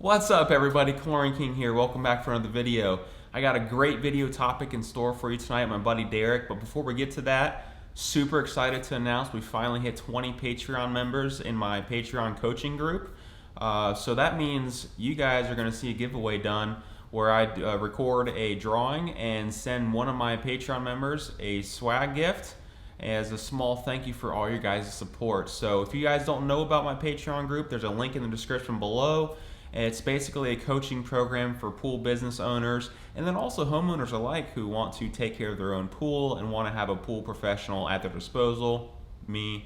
What's up everybody, Chlorine King here. Welcome back for another video. I got a great video topic in store for you tonight, my buddy Derrick. But before we get to that, super excited to announce we finally hit 20 Patreon members in my Patreon coaching group. So that means you guys are going to see a giveaway done where I record a drawing and send one of my Patreon members a swag gift as a small thank you for all your guys' support. So if you guys don't know about my Patreon group, there's a link in the description below. It's basically a coaching program for pool business owners and then also homeowners alike who want to take care of their own pool and want to have a pool professional at their disposal, me.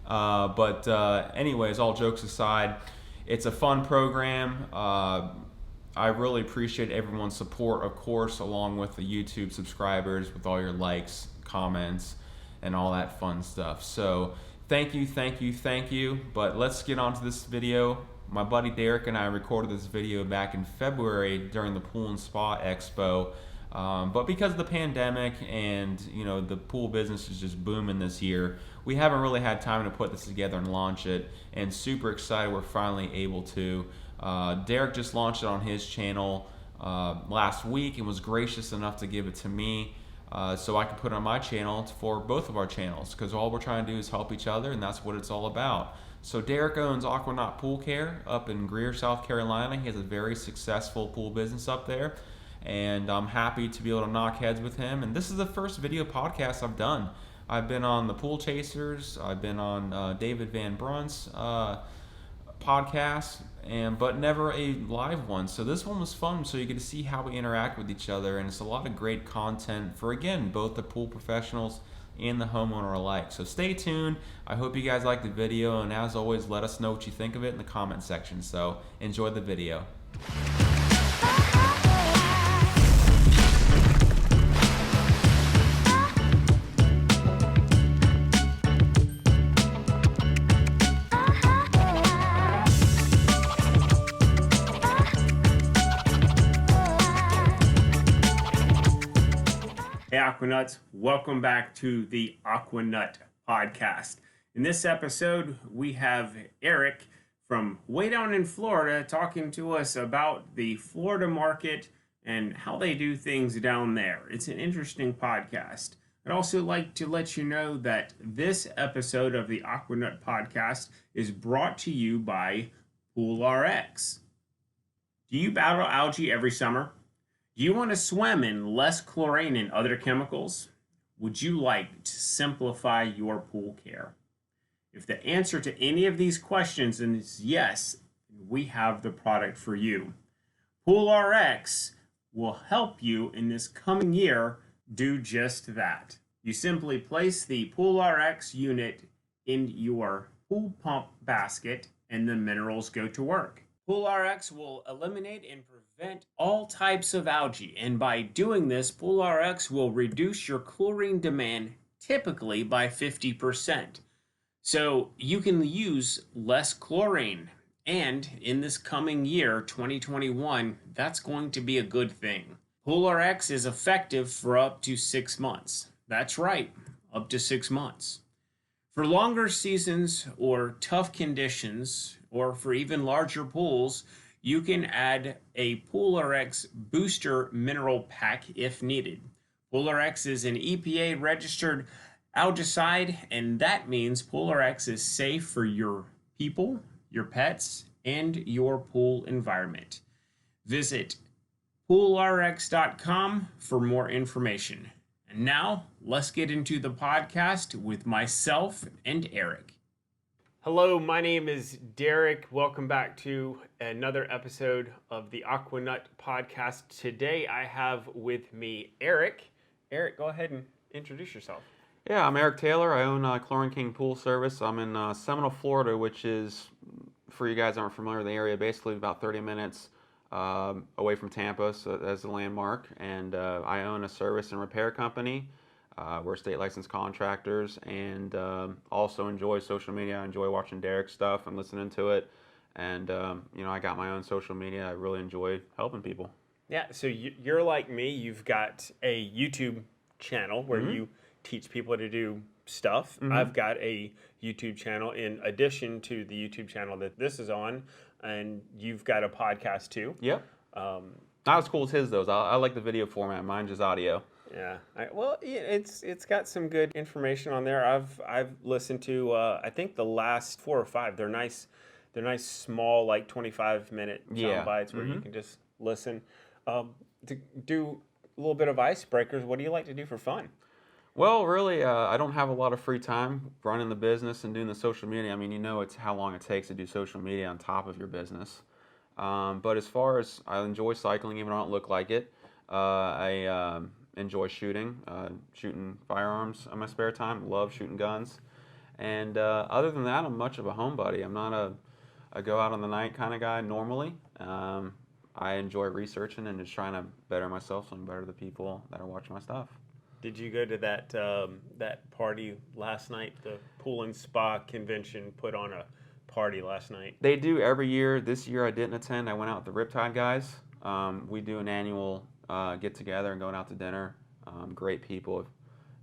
Anyways, all jokes aside, it's a fun program. I really appreciate everyone's support, of course, along with the YouTube subscribers, with all your likes, comments, and all that fun stuff. So thank you. But let's get on to this video. My buddy Derrick and I recorded this video back in February during the Pool and Spa Expo. But because of the pandemic and the pool business is just booming this year, we haven't really had time to put this together and launch it. And super excited we're finally able to. Derrick just launched it on his channel last week and was gracious enough to give it to me so I could put it on my channel for both of our channels, because all we're trying to do is help each other, and that's what it's all about. So Derrick owns Aquanut Pool Care up in Greer, South Carolina. He has a very successful pool business up there, and I'm happy to be able to knock heads with him. And this is the first video podcast I've done. I've been on the Pool Chasers, I've been on David Van Brunt's podcast, but never a live one. So this one was fun, so you get to see how we interact with each other, and it's a lot of great content for, again, both the pool professionals and the homeowner alike. So stay tuned. I hope you guys like the video, and as always, let us know what you think of it in the comment section. So enjoy the video. Hey Aquanuts, welcome back to the Aquanut podcast. In this episode, we have Eric from way down in Florida talking to us about the Florida market and how they do things down there. It's an interesting podcast. I'd also like to let you know that this episode of the Aquanut podcast is brought to you by PoolRx. Do you battle algae every summer? Do you want to swim in less chlorine and other chemicals? Would you like to simplify your pool care? If the answer to any of these questions is yes, we have the product for you. PoolRx will help you in this coming year do just that. You simply place the PoolRx unit in your pool pump basket and the minerals go to work. PoolRx will eliminate and prevent all types of algae, and by doing this, PoolRx will reduce your chlorine demand typically by 50%. So you can use less chlorine, and in this coming year, 2021, that's going to be a good thing. PoolRx is effective for up to 6 months. That's right, up to 6 months. For longer seasons or tough conditions, or for even larger pools, you can add a PoolRx booster mineral pack if needed. PoolRx is an EPA registered algicide, and that means PoolRx is safe for your people, your pets, and your pool environment. Visit poolrx.com for more information. And now, let's get into the podcast with myself and Eric. Hello, my name is Derrick. Welcome back to another episode of the Aquanut podcast. Today I have with me Eric. Eric, go ahead and introduce yourself. Yeah, I'm Eric Taylor. I own Chlorine King Pool Service. I'm in Seminole, Florida, which is, for you guys that aren't familiar with the area, basically about 30 minutes away from Tampa, so as a landmark. And I own a service and repair company. We're state licensed contractors, and also enjoy social media. I enjoy watching Derrick's stuff and listening to it. And, I got my own social media. I really enjoy helping people. Yeah, so you're like me. You've got a YouTube channel where you teach people to do stuff. I've got a YouTube channel in addition to the YouTube channel that this is on. and you've got a podcast too. Yep. Not as cool as his, though. I like the video format. Mine's just audio. Yeah. It's got some good information on there. I've listened to I think the last 4 or 5. They're nice. They're nice, small, like 25-minute sound bites where you can just listen. To do a little bit of icebreakers, what do you like to do for fun? Well, really, I don't have a lot of free time running the business and doing the social media. I mean, it's how long it takes to do social media on top of your business. But as far as I enjoy cycling, even though I don't look like it, I enjoy shooting firearms in my spare time. Love shooting guns. And other than that, I'm much of a homebody. I'm not a go out on the night kind of guy normally. I enjoy researching and just trying to better myself so I can better the people that are watching my stuff. Did you go to that party last night? The Pool and Spa convention put on a party last night. They do every year. This year I didn't attend. I went out with the Riptide guys. We do an annual get together and going out to dinner. Great people,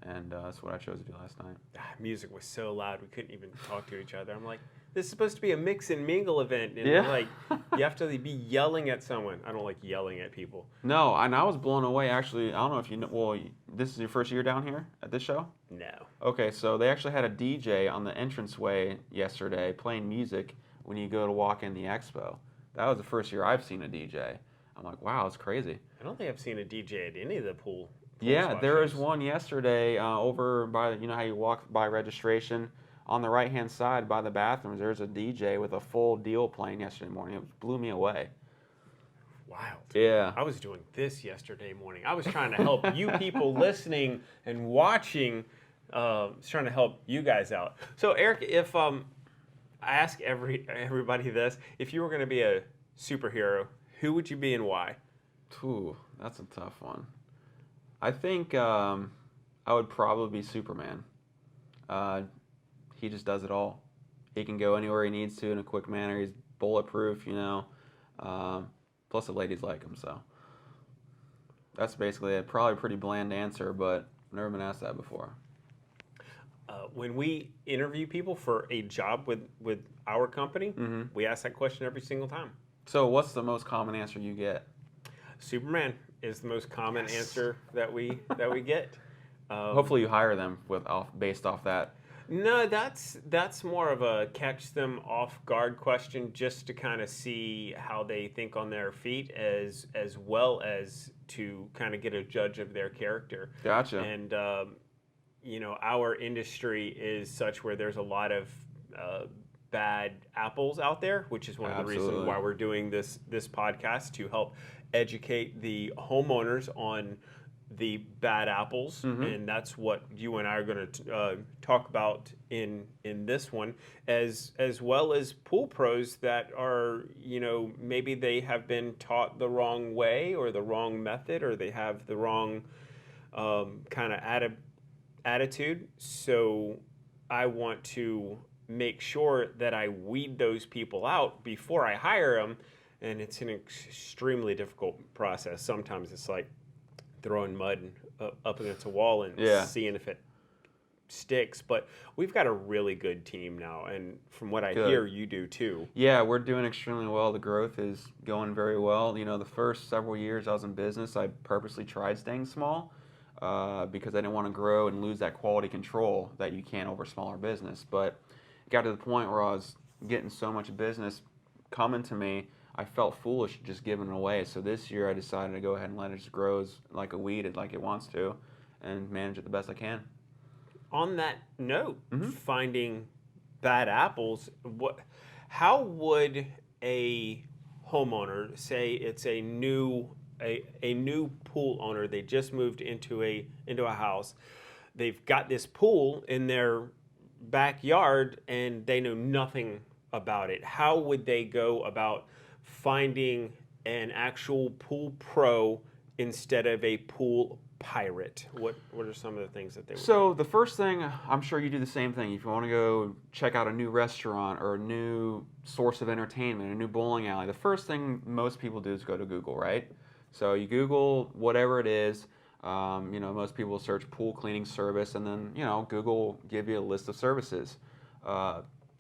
and that's what I chose to do last night. Music was so loud we couldn't even talk to each other. I'm like, this is supposed to be a mix and mingle event, and like you have to be yelling at someone. I don't like yelling at people. No, and I was blown away. Actually, I don't know if you know. Well, this is your first year down here at this show? No. Okay, so they actually had a DJ on the entranceway yesterday playing music when you go to walk in the expo. That was the first year I've seen a DJ. I'm like, wow, it's crazy. I don't think I've seen a DJ at any of the pool yeah, there shows. was one yesterday over by, how you walk by registration. On the right-hand side by the bathrooms, there's a DJ with a full deal playing yesterday morning. It blew me away. Wild. Yeah. I was doing this yesterday morning. I was trying to help you people listening and watching. I was trying to help you guys out. So, Eric, if I ask everybody this, if you were going to be a superhero, who would you be and why? Ooh, that's a tough one. I think I would probably be Superman. He just does it all. He can go anywhere he needs to in a quick manner. He's bulletproof, plus the ladies like him, so. That's basically it. Probably a pretty bland answer, but I've never been asked that before. When we interview people for a job with our company, we ask that question every single time. So what's the most common answer you get? Superman is the most common answer that we get. Hopefully you hire them based off that. No, that's more of a catch them off guard question, just to kind of see how they think on their feet, as well as to kind of get a judge of their character. Gotcha. And our industry is such where there's a lot of bad apples out there, which is one of the reasons why we're doing this podcast, to help educate the homeowners on the bad apples, and that's what you and I are going to talk about in this one, as well as pool pros that are, maybe they have been taught the wrong way or the wrong method, or they have the wrong kind of attitude. So I want to make sure that I weed those people out before I hire them, and it's an extremely difficult process. Sometimes it's like throwing mud up against a wall and seeing if it sticks. But we've got a really good team now, and from what I hear, you do too. Yeah, we're doing extremely well. The growth is going very well. The first several years I was in business, I purposely tried staying small because I didn't want to grow and lose that quality control that you can over smaller business. But it got to the point where I was getting so much business coming to me, I felt foolish just giving it away. So this year I decided to go ahead and let it just grow like a weed, like it wants to, and manage it the best I can. On that note, finding bad apples, how would a homeowner, say it's a new pool owner, they just moved into a house, they've got this pool in their backyard and they know nothing about it. How would they go about finding an actual pool pro instead of a pool pirate? What are some of the things that they would do? So the first thing, I'm sure you do the same thing. If you want to go check out a new restaurant or a new source of entertainment, a new bowling alley, the first thing most people do is go to Google, right? So you Google whatever it is. Most people search pool cleaning service, and then Google will give you a list of services.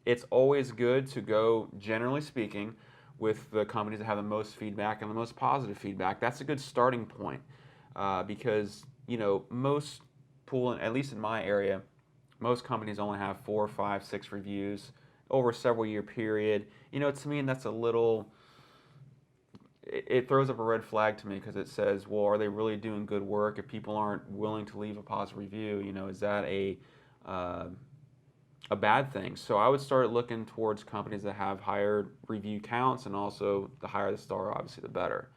It's always good to go, generally speaking, with the companies that have the most feedback and the most positive feedback. That's a good starting point because most pool, at least in my area, most companies only have 4, 5, 6 reviews over a several year period. To me, that's a little. It throws up a red flag to me because it says, well, are they really doing good work? If people aren't willing to leave a positive review, is that a bad thing? So I would start looking towards companies that have higher review counts, and also the higher the star, obviously, the better.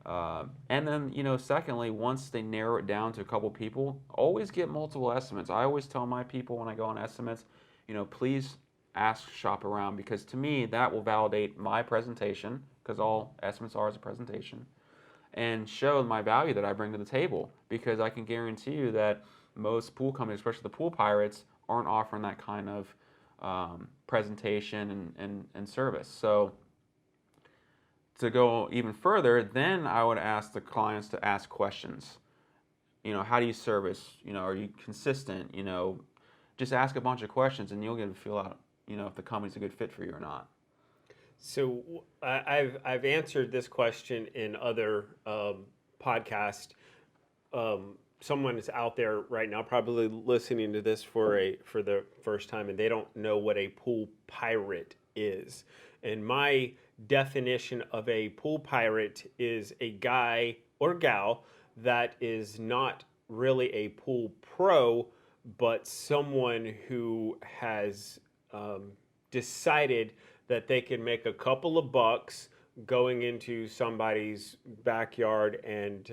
And then, secondly, once they narrow it down to a couple people, always get multiple estimates. I always tell my people when I go on estimates, please shop around, because to me, that will validate my presentation, because all estimates are as a presentation, and show my value that I bring to the table, because I can guarantee you that most pool companies, especially the pool pirates, aren't offering that kind of presentation and service. So to go even further, then I would ask the clients to ask questions. How do you service? Are you consistent? Just ask a bunch of questions, and you'll get a feel out, if the company's a good fit for you or not. So I've answered this question in other podcasts. Someone is out there right now, probably listening to this for the first time, and they don't know what a pool pirate is. And my definition of a pool pirate is a guy or gal that is not really a pool pro, but someone who has decided that they can make a couple of bucks going into somebody's backyard and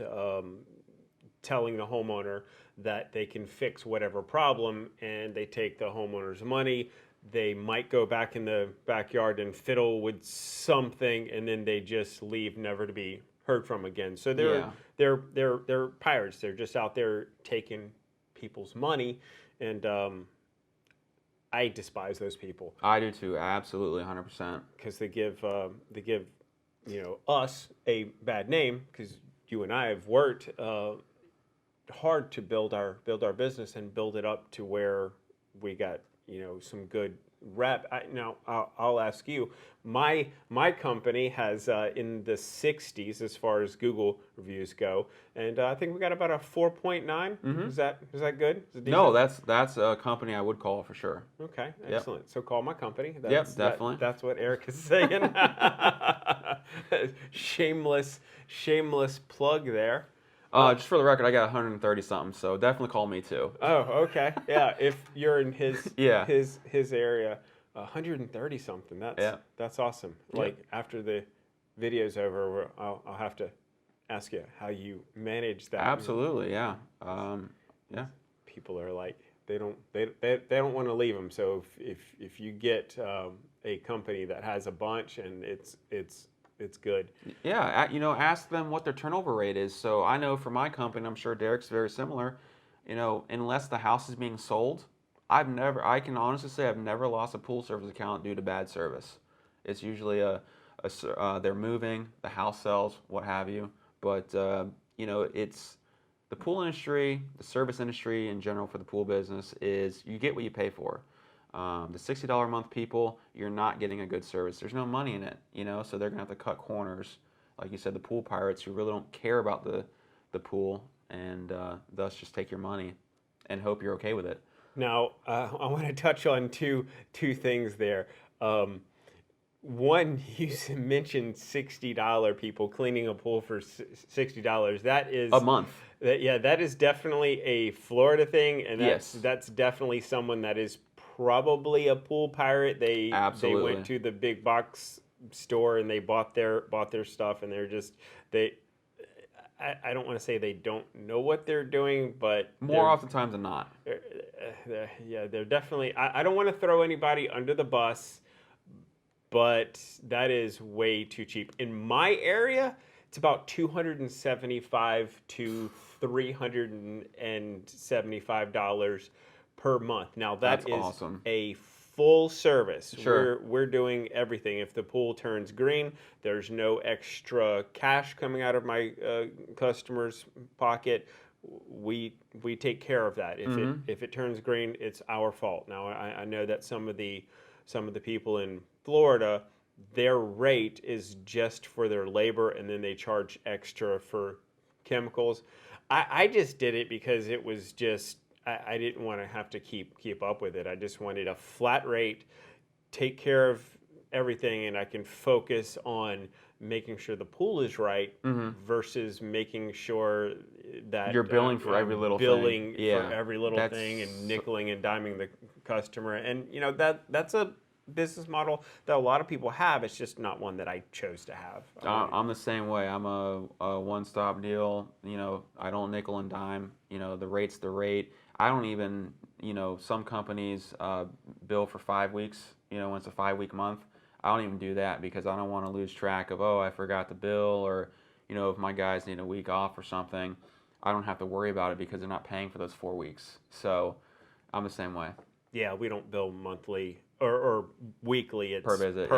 telling the homeowner that they can fix whatever problem, and they take the homeowner's money. They might go back in the backyard and fiddle with something, and then they just leave, never to be heard from again. So they're pirates. They're just out there taking people's money, and I despise those people. I do too, absolutely, 100%. Because they give us a bad name, because you and I have worked hard to build our business and build it up to where we got some good rep. Now I'll ask you. My company has in the 60s as far as Google reviews go, and I think we got about a 4.9. Mm-hmm. Is that good? No, that's a company I would call for sure. Okay, excellent. Yep. So call my company. Definitely. That's what Eric is saying. shameless plug there. Just for the record, I got 130 something, so definitely call me too. Oh, okay. Yeah, if you're in his his area, 130 something. That's awesome. Like after the video's over, I'll have to ask you how you manage that. Absolutely, yeah. People are like they don't want to leave them. So if you get a company that has a bunch and it's good. Yeah, ask them what their turnover rate is. So I know for my company, I'm sure Derrick's very similar. Unless the house is being sold, I can honestly say I've never lost a pool service account due to bad service. It's usually they're moving, the house sells, what have you. But it's the pool industry, the service industry in general for the pool business is you get what you pay for. The $60 a month people, you're not getting a good service. There's no money in it, so they're going to have to cut corners. Like you said, the pool pirates who really don't care about the pool and thus just take your money and hope you're okay with it. Now, I want to touch on two things there. One, you mentioned $60 people cleaning a pool for $60. That is a month. That is definitely a Florida thing, and yes. That's definitely someone that is probably a pool pirate. They went to the big box store and they bought their stuff, and I don't want to say they don't know what they're doing, but more oftentimes than not. They're definitely. I don't want to throw anybody under the bus, but that is way too cheap. In my area, it's about $275 to $375 per month. Now that's awesome. A full service. Sure. We're doing everything. If the pool turns green, there's no extra cash coming out of my customer's pocket. We take care of that. If it turns green, it's our fault. Now I know that some of the people in Florida their rate is just for their labor, and then they charge extra for chemicals. I just did it because it was just I didn't want to have to keep up with it. I just wanted a flat rate, take care of everything, and I can focus on making sure the pool is right versus making sure that You're billing for every little thing. Billing Yeah. for every little That's- thing and nickeling and diming the customer. And that's a business model that a lot of people have. It's just not one that I chose to have. I'm the same way. I'm a one-stop deal. I don't nickel and dime. The rate's the rate. I don't even, some companies bill for 5 weeks, when it's a 5-week month. I don't even do that because I don't want to lose track of, I forgot the bill, or, if my guys need a week off or something, I don't have to worry about it because they're not paying for those 4 weeks. So I'm the same way. Yeah, we don't bill monthly or weekly. It's Per visit,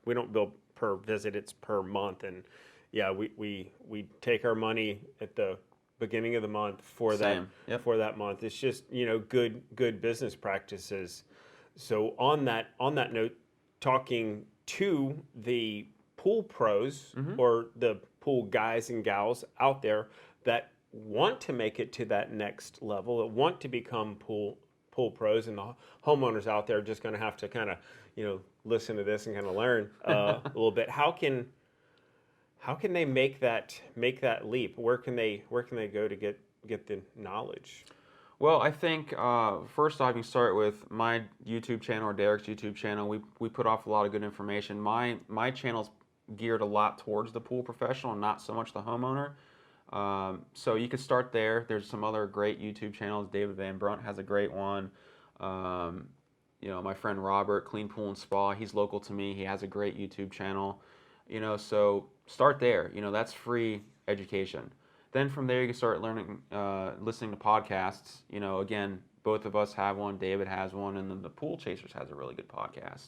we don't bill per visit. It's per month, and we take our money at the beginning of the month for that month. It's just good business practices. So on that note, talking to the pool pros or the pool guys and gals out there that want to make it to that next level, that want to become pool pros, and the homeowners out there are just going to have to kind of listen to this and kind of learn a little bit. How can they make that leap? Where can they go to get the knowledge? Well, I think first off, you start with my YouTube channel or Derrick's YouTube channel. We put off a lot of good information. My channel's geared a lot towards the pool professional and not so much the homeowner. So you could start there. There's some other great YouTube channels. David Van Brunt has a great one. My friend Robert, Clean Pool and Spa, he's local to me. He has a great YouTube channel. So start there. That's free education. Then from there you can start learning, listening to podcasts. Again, both of us have one. David has one, and then the Pool Chasers has a really good podcast.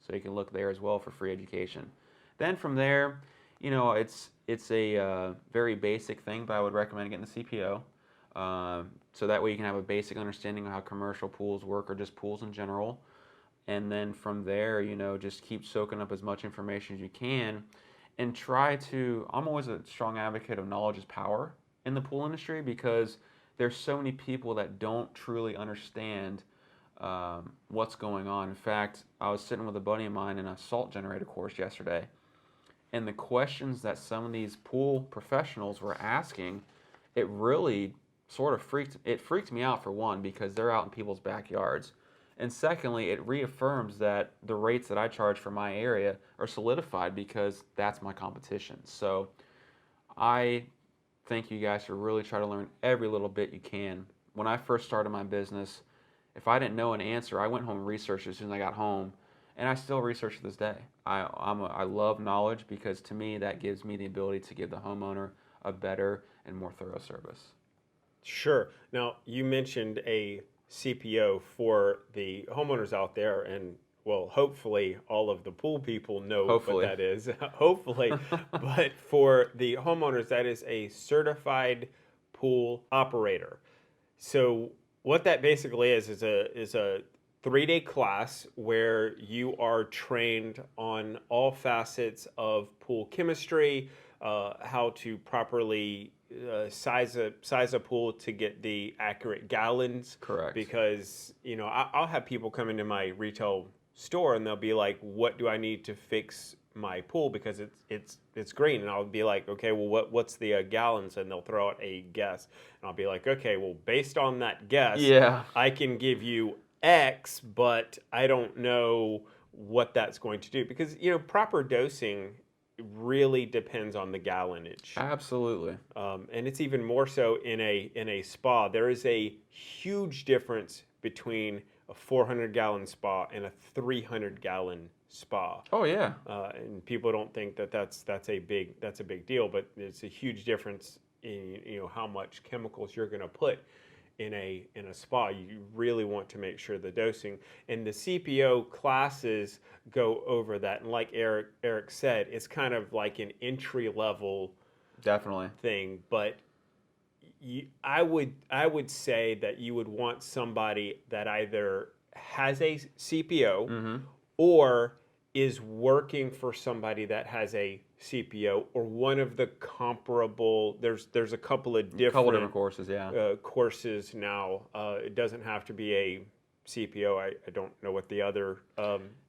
So you can look there as well for free education. Then from there, it's a very basic thing, but I would recommend getting the CPO. So that way you can have a basic understanding of how commercial pools work, or just pools in general. And then from there, just keep soaking up as much information as you can, and I'm always a strong advocate of knowledge is power in the pool industry, because there's so many people that don't truly understand what's going on. In fact, I was sitting with a buddy of mine in a salt generator course yesterday, and the questions that some of these pool professionals were asking, it really sort of freaked me out, for one, because they're out in people's backyards. And secondly, it reaffirms that the rates that I charge for my area are solidified because that's my competition. So I think you guys should really try to learn every little bit you can. When I first started my business, if I didn't know an answer, I went home and researched it as soon as I got home. And I still research to this day. I love knowledge, because to me that gives me the ability to give the homeowner a better and more thorough service. Sure. Now, you mentioned a CPO for the homeowners out there, and well, hopefully all of the pool people know what that is. Hopefully. But for the homeowners, that is a certified pool operator. So what that basically is a 3-day class where you are trained on all facets of pool chemistry, how to properly size a pool to get the accurate gallons. Correct. Because I'll have people come into my retail store and they'll be like, "What do I need to fix my pool because it's green?" And I'll be like, "Okay, well what's the gallons?" And they'll throw out a guess, and I'll be like, "Okay, well based on that guess, I can give you X, but I don't know what that's going to do," because proper dosing really depends on the gallonage. Absolutely. And it's even more so in a spa. There is a huge difference between a 400-gallon spa and a 300-gallon spa. Oh yeah. And people don't think that's a big deal, but it's a huge difference in how much chemicals you're going to put in a spa. You really want to make sure the dosing, and the CPO classes go over that. And like Eric said, it's kind of like an entry level definitely thing. But I would say that you would want somebody that either has a CPO or is working for somebody that has a CPO or one of the comparable. There's a couple of different courses, courses now. It doesn't have to be a CPO. I don't know what the other.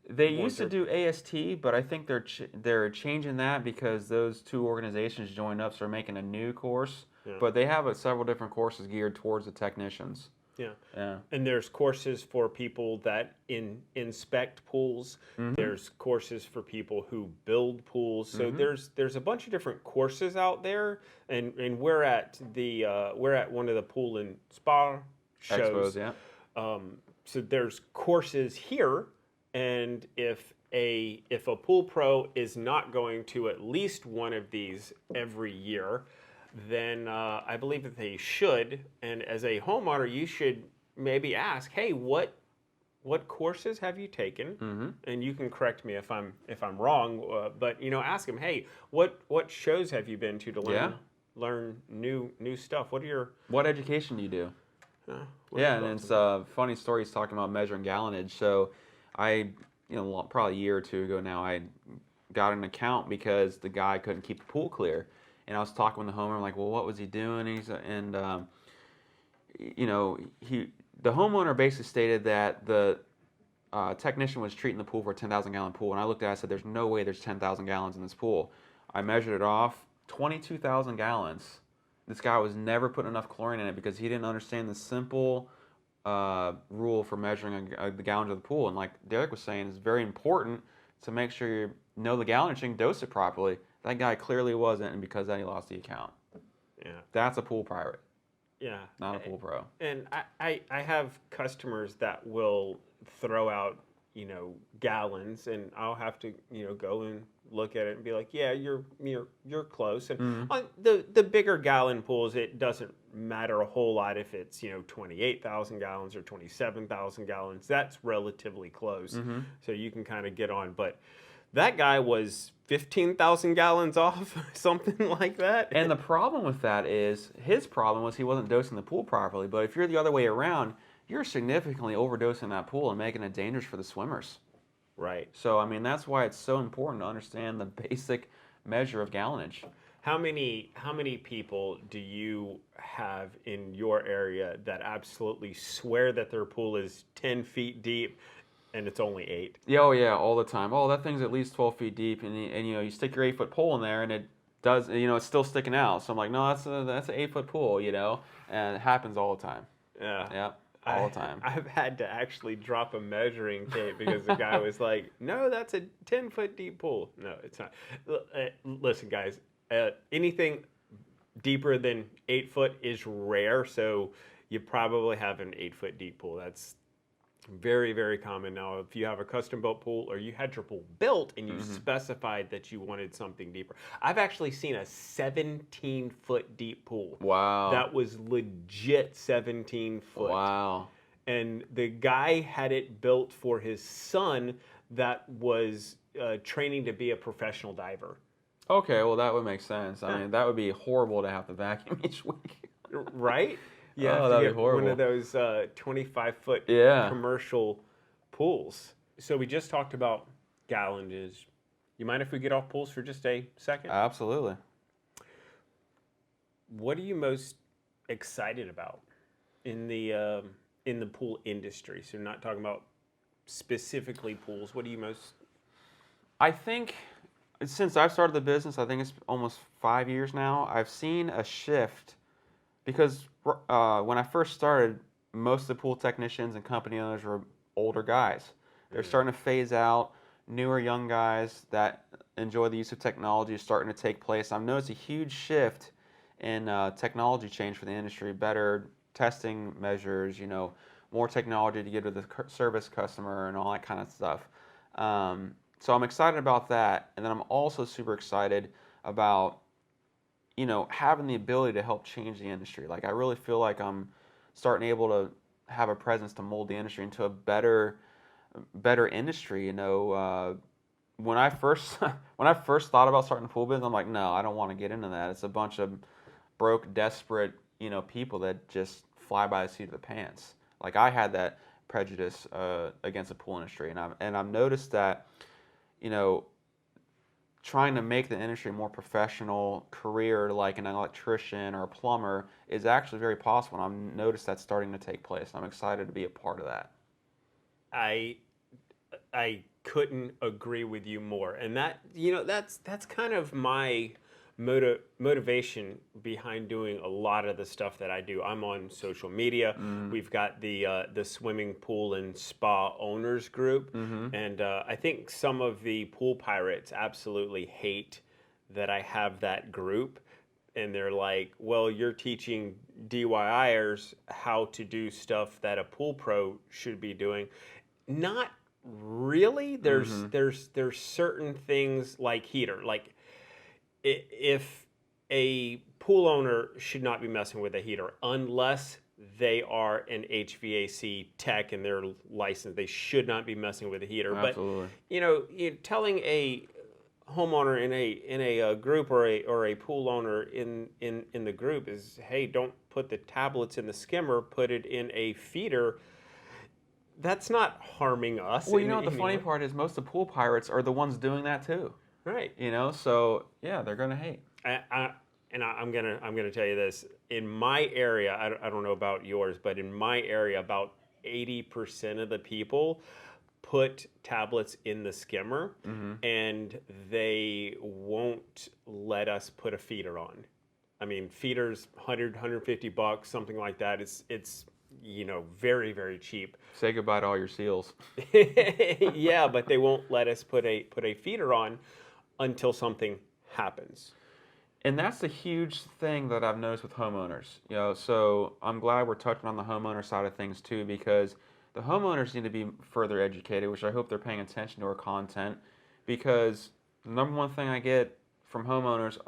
They used to do AST, but I think they're changing that because those two organizations joined up, so they're making a new course. Yeah. But they have several different courses geared towards the technicians. Yeah. And there's courses for people that inspect pools. Mm-hmm. There's courses for people who build pools. So there's a bunch of different courses out there. And we're at one of the pool and spa shows. Expos, yeah. So there's courses here, and if a pool pro is not going to at least one of these every year, then I believe that they should. And as a homeowner, you should maybe ask, hey, what courses have you taken? Mm-hmm. And you can correct me if I'm wrong, but ask them, hey, what shows have you been to learn new stuff? What education do you do? And it's a funny story. He's talking about measuring gallonage. So I, probably a year or two ago now, I got an account because the guy couldn't keep the pool clear. And I was talking with the homeowner, like, well, what was he doing? The homeowner basically stated that the technician was treating the pool for a 10,000-gallon pool. And I looked at it, I said, there's no way there's 10,000 gallons in this pool. I measured it off, 22,000 gallons. This guy was never putting enough chlorine in it because he didn't understand the simple rule for measuring the gallons of the pool. And like Derrick was saying, it's very important to make sure you know the gallonage and dose it properly. That guy clearly wasn't, and because of that, he lost the account. Yeah. That's a pool pirate. Yeah. Not a pool pro. And I have customers that will throw out, gallons, and I'll have to, go and look at it and be like, yeah, you're close. And on the bigger gallon pools, it doesn't matter a whole lot if it's 28,000 gallons or 27,000 gallons. That's relatively close, so you can kind of get on. But that guy was 15,000 gallons off, something like that. And the problem with that is, his problem was he wasn't dosing the pool properly. But if you're the other way around, you're significantly overdosing that pool and making it dangerous for the swimmers. Right. So, I mean, that's why it's so important to understand the basic measure of gallonage. How many people do you have in your area that absolutely swear that their pool is 10 feet deep and it's only 8? Yeah, oh yeah, all the time. Oh, that thing's at least 12 feet deep, and you stick your 8-foot pole in there, and it does, it's still sticking out. So I'm like, no, that's an 8-foot pool, and it happens all the time. Yeah. All the time. I've had to actually drop a measuring tape because the guy was like, no, that's a 10-foot deep pool. No, it's not. Listen, guys, anything deeper than 8 foot is rare, so you probably have an 8-foot deep pool. That's very, very common. Now, if you have a custom built pool or you had your pool built and you specified that you wanted something deeper. I've actually seen a 17-foot deep pool. Wow. That was legit 17 foot. Wow. And the guy had it built for his son that was training to be a professional diver. Okay, well, that would make sense. I mean, that would be horrible to have to vacuum each week. Right? Yeah, oh, that'd be horrible. One of those 25-foot commercial pools. So we just talked about gallonages. You mind if we get off pools for just a second? Absolutely. What are you most excited about in the pool industry? So not talking about specifically pools. What are you most? I think since I've started the business, I think it's almost 5 years now, I've seen a shift because when I first started, most of the pool technicians and company owners were older guys. They're starting to phase out. Newer young guys that enjoy the use of technology is starting to take place. I've noticed a huge shift in technology change for the industry, better testing measures, more technology to give to the service customer and all that kind of stuff. So I'm excited about that. And then I'm also super excited about, having the ability to help change the industry. Like, I really feel like I'm starting able to have a presence to mold the industry into a better industry. When I first thought about starting a pool business, I'm like, no, I don't want to get into that. It's a bunch of broke, desperate, people that just fly by the seat of the pants. Like, I had that prejudice against the pool industry, and I've noticed that, you know, trying to make the industry a more professional career, like an electrician or a plumber, is actually very possible. And I've noticed that's starting to take place. I'm excited to be a part of that. I couldn't agree with you more. And that, that's kind of my motivation behind doing a lot of the stuff that I do. I'm on social media. We've got the swimming pool and spa owners group, and I think some of the pool pirates absolutely hate that I have that group. And they're like, well, you're teaching DIYers how to do stuff that a pool pro should be doing. Not really. There's certain things like heater. Like if a pool owner should not be messing with a heater unless they are an HVAC tech and they're licensed. They should not be messing with a heater. Absolutely. But you're telling a homeowner in a group or a pool owner in the group is, hey, don't put the tablets in the skimmer, put it in a feeder. That's not harming us. Well, the funny part is most of the pool pirates are the ones doing that too. Right. So yeah, they're gonna hate. I'm gonna tell you this. In my area, I don't know about yours, but in my area, about 80% of the people put tablets in the skimmer, and they won't let us put a feeder on. I mean, feeders $100-$150, something like that. It's very, very cheap. Say goodbye to all your seals. Yeah, but they won't let us put a feeder on until something happens. And that's a huge thing that I've noticed with homeowners. So I'm glad we're touching on the homeowner side of things too, because the homeowners need to be further educated, which I hope they're paying attention to our content, because the number one thing I get from homeowners,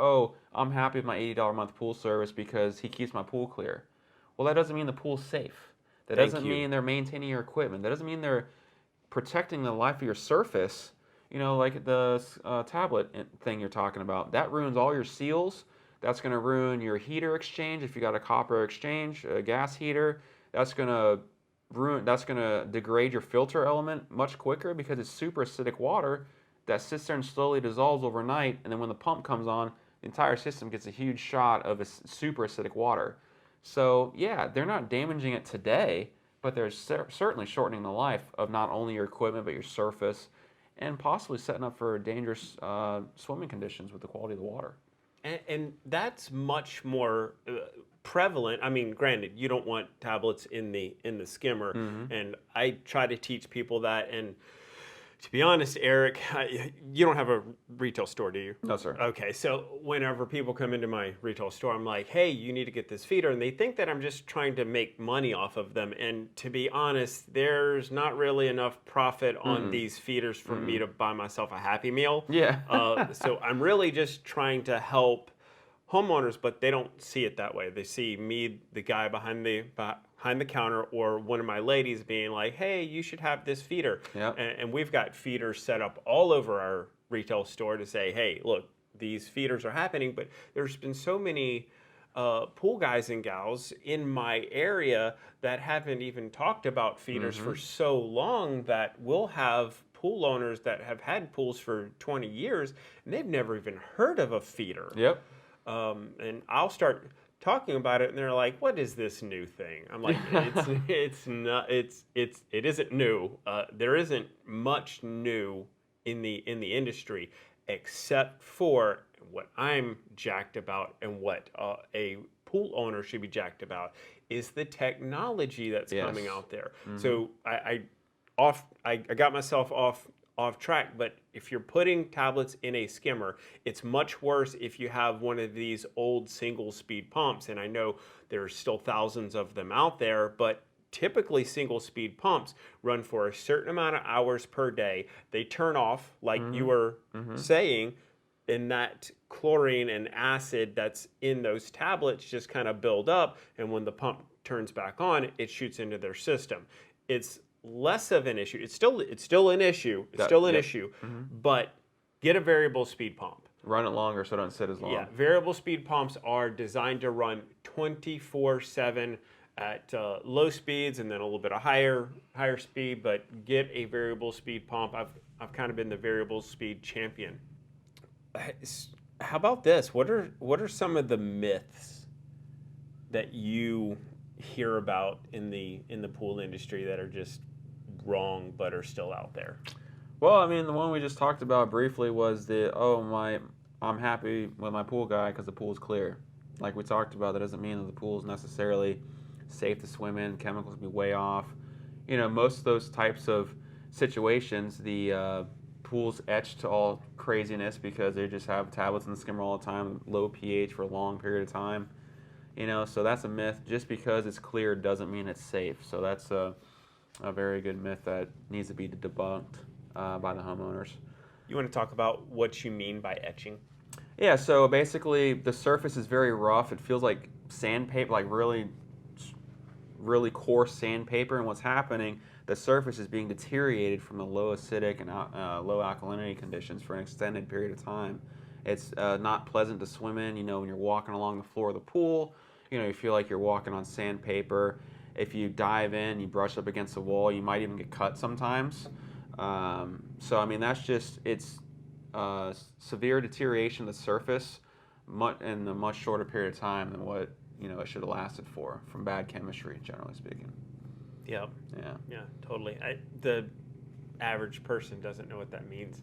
I'm happy with my $80 a month pool service because he keeps my pool clear. Well, that doesn't mean the pool's safe. That doesn't mean they're maintaining your equipment. That doesn't mean they're protecting the life of your surface. Like the tablet thing you're talking about. That ruins all your seals. That's going to ruin your heater exchange if you got a copper exchange, a gas heater. That's going to degrade your filter element much quicker because it's super acidic water that sits there and slowly dissolves overnight. And then when the pump comes on, the entire system gets a huge shot of super acidic water. So yeah, they're not damaging it today, but they're certainly shortening the life of not only your equipment, but your surface, and possibly setting up for dangerous swimming conditions with the quality of the water. And that's much more prevalent. I mean, granted, you don't want tablets in the skimmer, and I try to teach people that. And to be honest, Eric, you don't have a retail store, do you? No, sir. Okay, so whenever people come into my retail store, I'm like, hey, you need to get this feeder. And they think that I'm just trying to make money off of them. And to be honest, there's not really enough profit on these feeders for me to buy myself a Happy Meal. Yeah. So I'm really just trying to help homeowners, but they don't see it that way. They see me, the guy behind the counter, or one of my ladies being like, hey, you should have this feeder. Yep. And we've got feeders set up all over our retail store to say, hey, look, these feeders are happening. But there's been so many pool guys and gals in my area that haven't even talked about feeders for so long that we'll have pool owners that have had pools for 20 years and they've never even heard of a feeder. Yep. And I'll start talking about it, and they're like, "What is this new thing?" I'm like, "It isn't new. There isn't much new in the industry, except for what I'm jacked about, and what a pool owner should be jacked about is the technology that's coming out there." So I got myself off track, but if you're putting tablets in a skimmer, it's much worse if you have one of these old single speed pumps. And I know there's still thousands of them out there, but typically single speed pumps run for a certain amount of hours per day. They turn off, like you were saying, and that chlorine and acid that's in those tablets just kind of build up, and when the pump turns back on, it shoots into their system. It's less of an issue. It's still an issue. It's still an issue, but get a variable speed pump. Run it longer so it don't sit as long. Yeah, variable speed pumps are designed to run 24/7 at low speeds and then a little bit of higher speed, but get a variable speed pump. I've kind of been the variable speed champion. How about this? What are some of the myths that you hear about in the pool industry that are just wrong but are still out there? Well, I mean, the one we just talked about briefly was I'm happy with my pool guy because the pool's clear. Like we talked about, that doesn't mean that the pool is necessarily safe to swim in. Chemicals will be way off. Most of those types of situations, the pool's etched to all craziness because they just have tablets in the skimmer all the time, low pH for a long period of time. So that's a myth. Just because it's clear doesn't mean it's safe. So that's a very good myth that needs to be debunked by the homeowners. You want to talk about what you mean by etching? Yeah, so basically the surface is very rough. It feels like sandpaper, like really, really coarse sandpaper. And what's happening, the surface is being deteriorated from the low acidic and low alkalinity conditions for an extended period of time. It's not pleasant to swim in. When you're walking along the floor of the pool, you feel like you're walking on sandpaper. If you dive in, you brush up against the wall, you might even get cut sometimes. So I mean, it's severe deterioration of the surface in a much shorter period of time than what it should have lasted for from bad chemistry, generally speaking. Yep. Yeah, totally. The average person doesn't know what that means.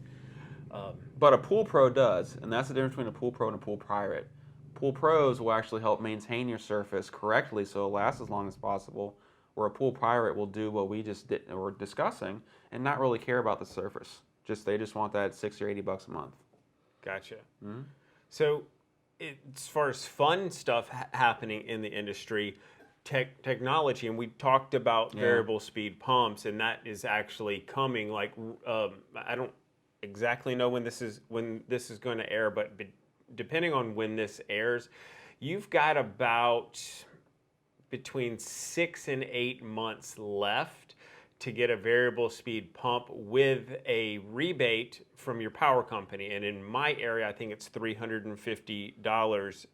But a pool pro does, and that's the difference between a pool pro and a pool pirate. Pool pros will actually help maintain your surface correctly so it lasts as long as possible, where a pool pirate will do what we just were discussing and not really care about the surface. They just want that $60 or $80 a month. Gotcha. Mm-hmm. So, as far as fun stuff happening in the industry, technology, and we talked about variable speed pumps, and that is actually coming. Like, I don't exactly know when this is going to air, but depending on when this airs, you've got about between 6 and 8 months left to get a variable speed pump with a rebate from your power company. And in my area, I think it's $350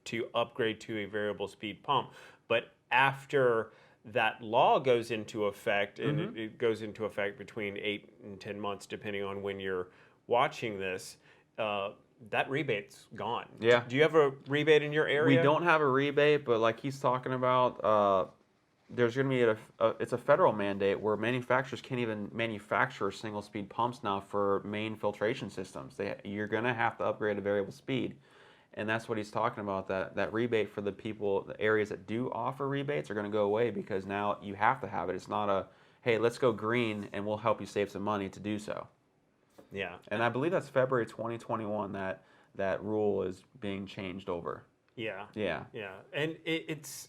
to upgrade to a variable speed pump. But after that law goes into effect, and it goes into effect between 8 and 10 months, depending on when you're watching this, that rebate's gone. Yeah. Do you have a rebate in your area? We don't have a rebate, but like he's talking about, there's going to be it's a federal mandate where manufacturers can't even manufacture single speed pumps now for main filtration systems. You're going to have to upgrade to variable speed. And that's what he's talking about, that rebate for the areas that do offer rebates are going to go away because now you have to have it. It's not hey, let's go green and we'll help you save some money to do so. Yeah. And I believe that's February 2021 that rule is being changed over. Yeah. Yeah. Yeah. And it's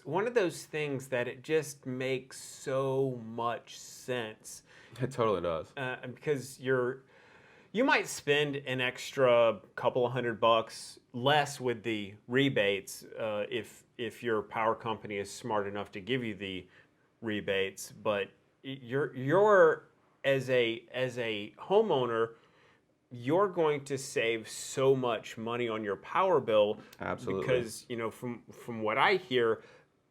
one of those things that it just makes so much sense. It totally does. Because you might spend an extra couple of $100 less with the rebates if your power company is smart enough to give you the rebates, but you're as a homeowner, you're going to save so much money on your power bill. Absolutely. Because from what I hear,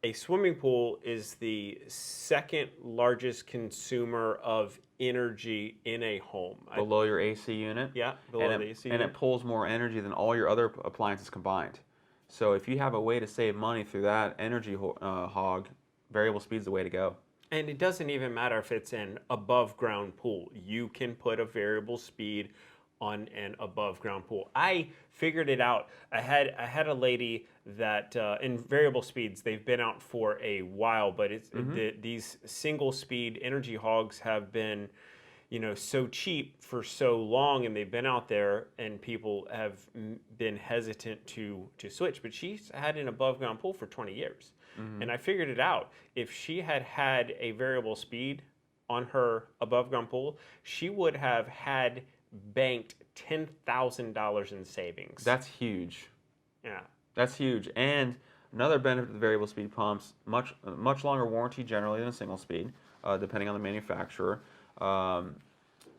a swimming pool is the second largest consumer of energy in a home. Below your AC unit? Yeah, below the AC unit. And it pulls more energy than all your other appliances combined. So if you have a way to save money through that energy hog, variable speed is the way to go. And it doesn't even matter if it's an above ground pool. You can put a variable speed on an above ground pool. I figured it out. I had a lady that in variable speeds, they've been out for a while, but these single speed energy hogs have been so cheap for so long, and they've been out there, and people have been hesitant to switch. But she's had an above ground pool for 20 years. And I figured it out. If she had had a variable speed on her above ground pool, she would have had banked $10,000 in savings. That's huge. Yeah. That's huge. And another benefit of the variable speed pumps, much longer warranty generally than a single speed, depending on the manufacturer.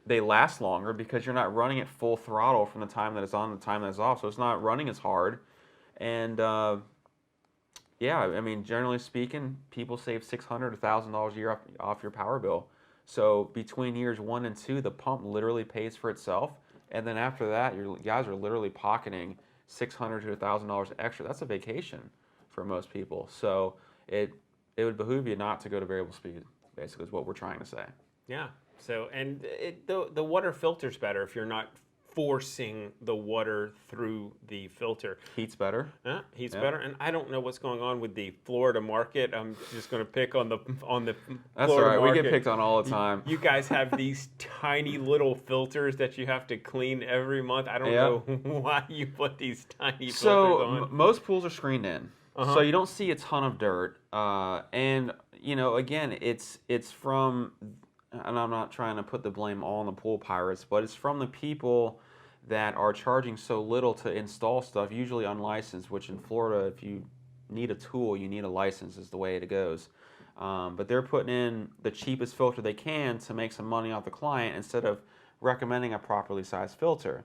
They last longer because you're not running at full throttle from the time that it's on to the time that it's off, so it's not running as hard. And Yeah, I mean, generally speaking, people save $600 to $1,000 a year off your power bill. So between years 1 and 2, the pump literally pays for itself, and then after that, you guys are literally pocketing $600 to $1,000 extra. That's a vacation for most people. So it would behoove you not to go to variable speed. Basically, is what we're trying to say. Yeah. So, and the water filter's better if you're not forcing the water through the filter. Heat's better. Yeah, heat's better. And I don't know what's going on with the Florida market. I'm just going to pick on the That's Florida all right. market. We get picked on all the time. You guys have these tiny little filters that you have to clean every month. I don't know why you put these tiny filters on. Most pools are screened in, so you don't see a ton of dirt. And again, it's from, and I'm not trying to put the blame all on the pool pirates, but it's from the people that are charging so little to install stuff, usually unlicensed, which in Florida, if you need a tool, you need a license is the way it goes. But they're putting in the cheapest filter they can to make some money off the client instead of recommending a properly sized filter.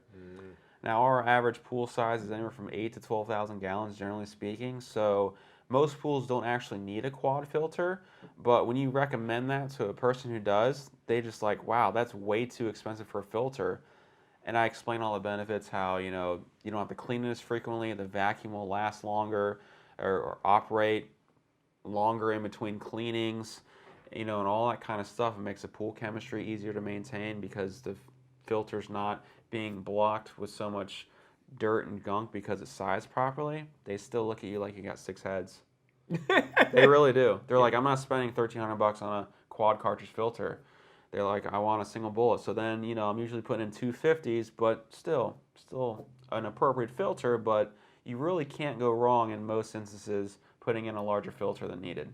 Now, our average pool size is anywhere from 8 to 12,000 gallons, generally speaking, so most pools don't actually need a quad filter, but when you recommend that to a person who does, they just like, wow, that's way too expensive for a filter. And I explain all the benefits, how you don't have to clean it as frequently, the vacuum will last longer or operate longer in between cleanings, and all that kind of stuff. It makes the pool chemistry easier to maintain because the filter's not being blocked with so much dirt and gunk because it's sized properly. They still look at you like you got 6 heads. They really do. They're like, I'm not spending $1,300 on a quad cartridge filter. They're like, I want a single bullet. So then, I'm usually putting in 250s, but still an appropriate filter, but you really can't go wrong in most instances putting in a larger filter than needed.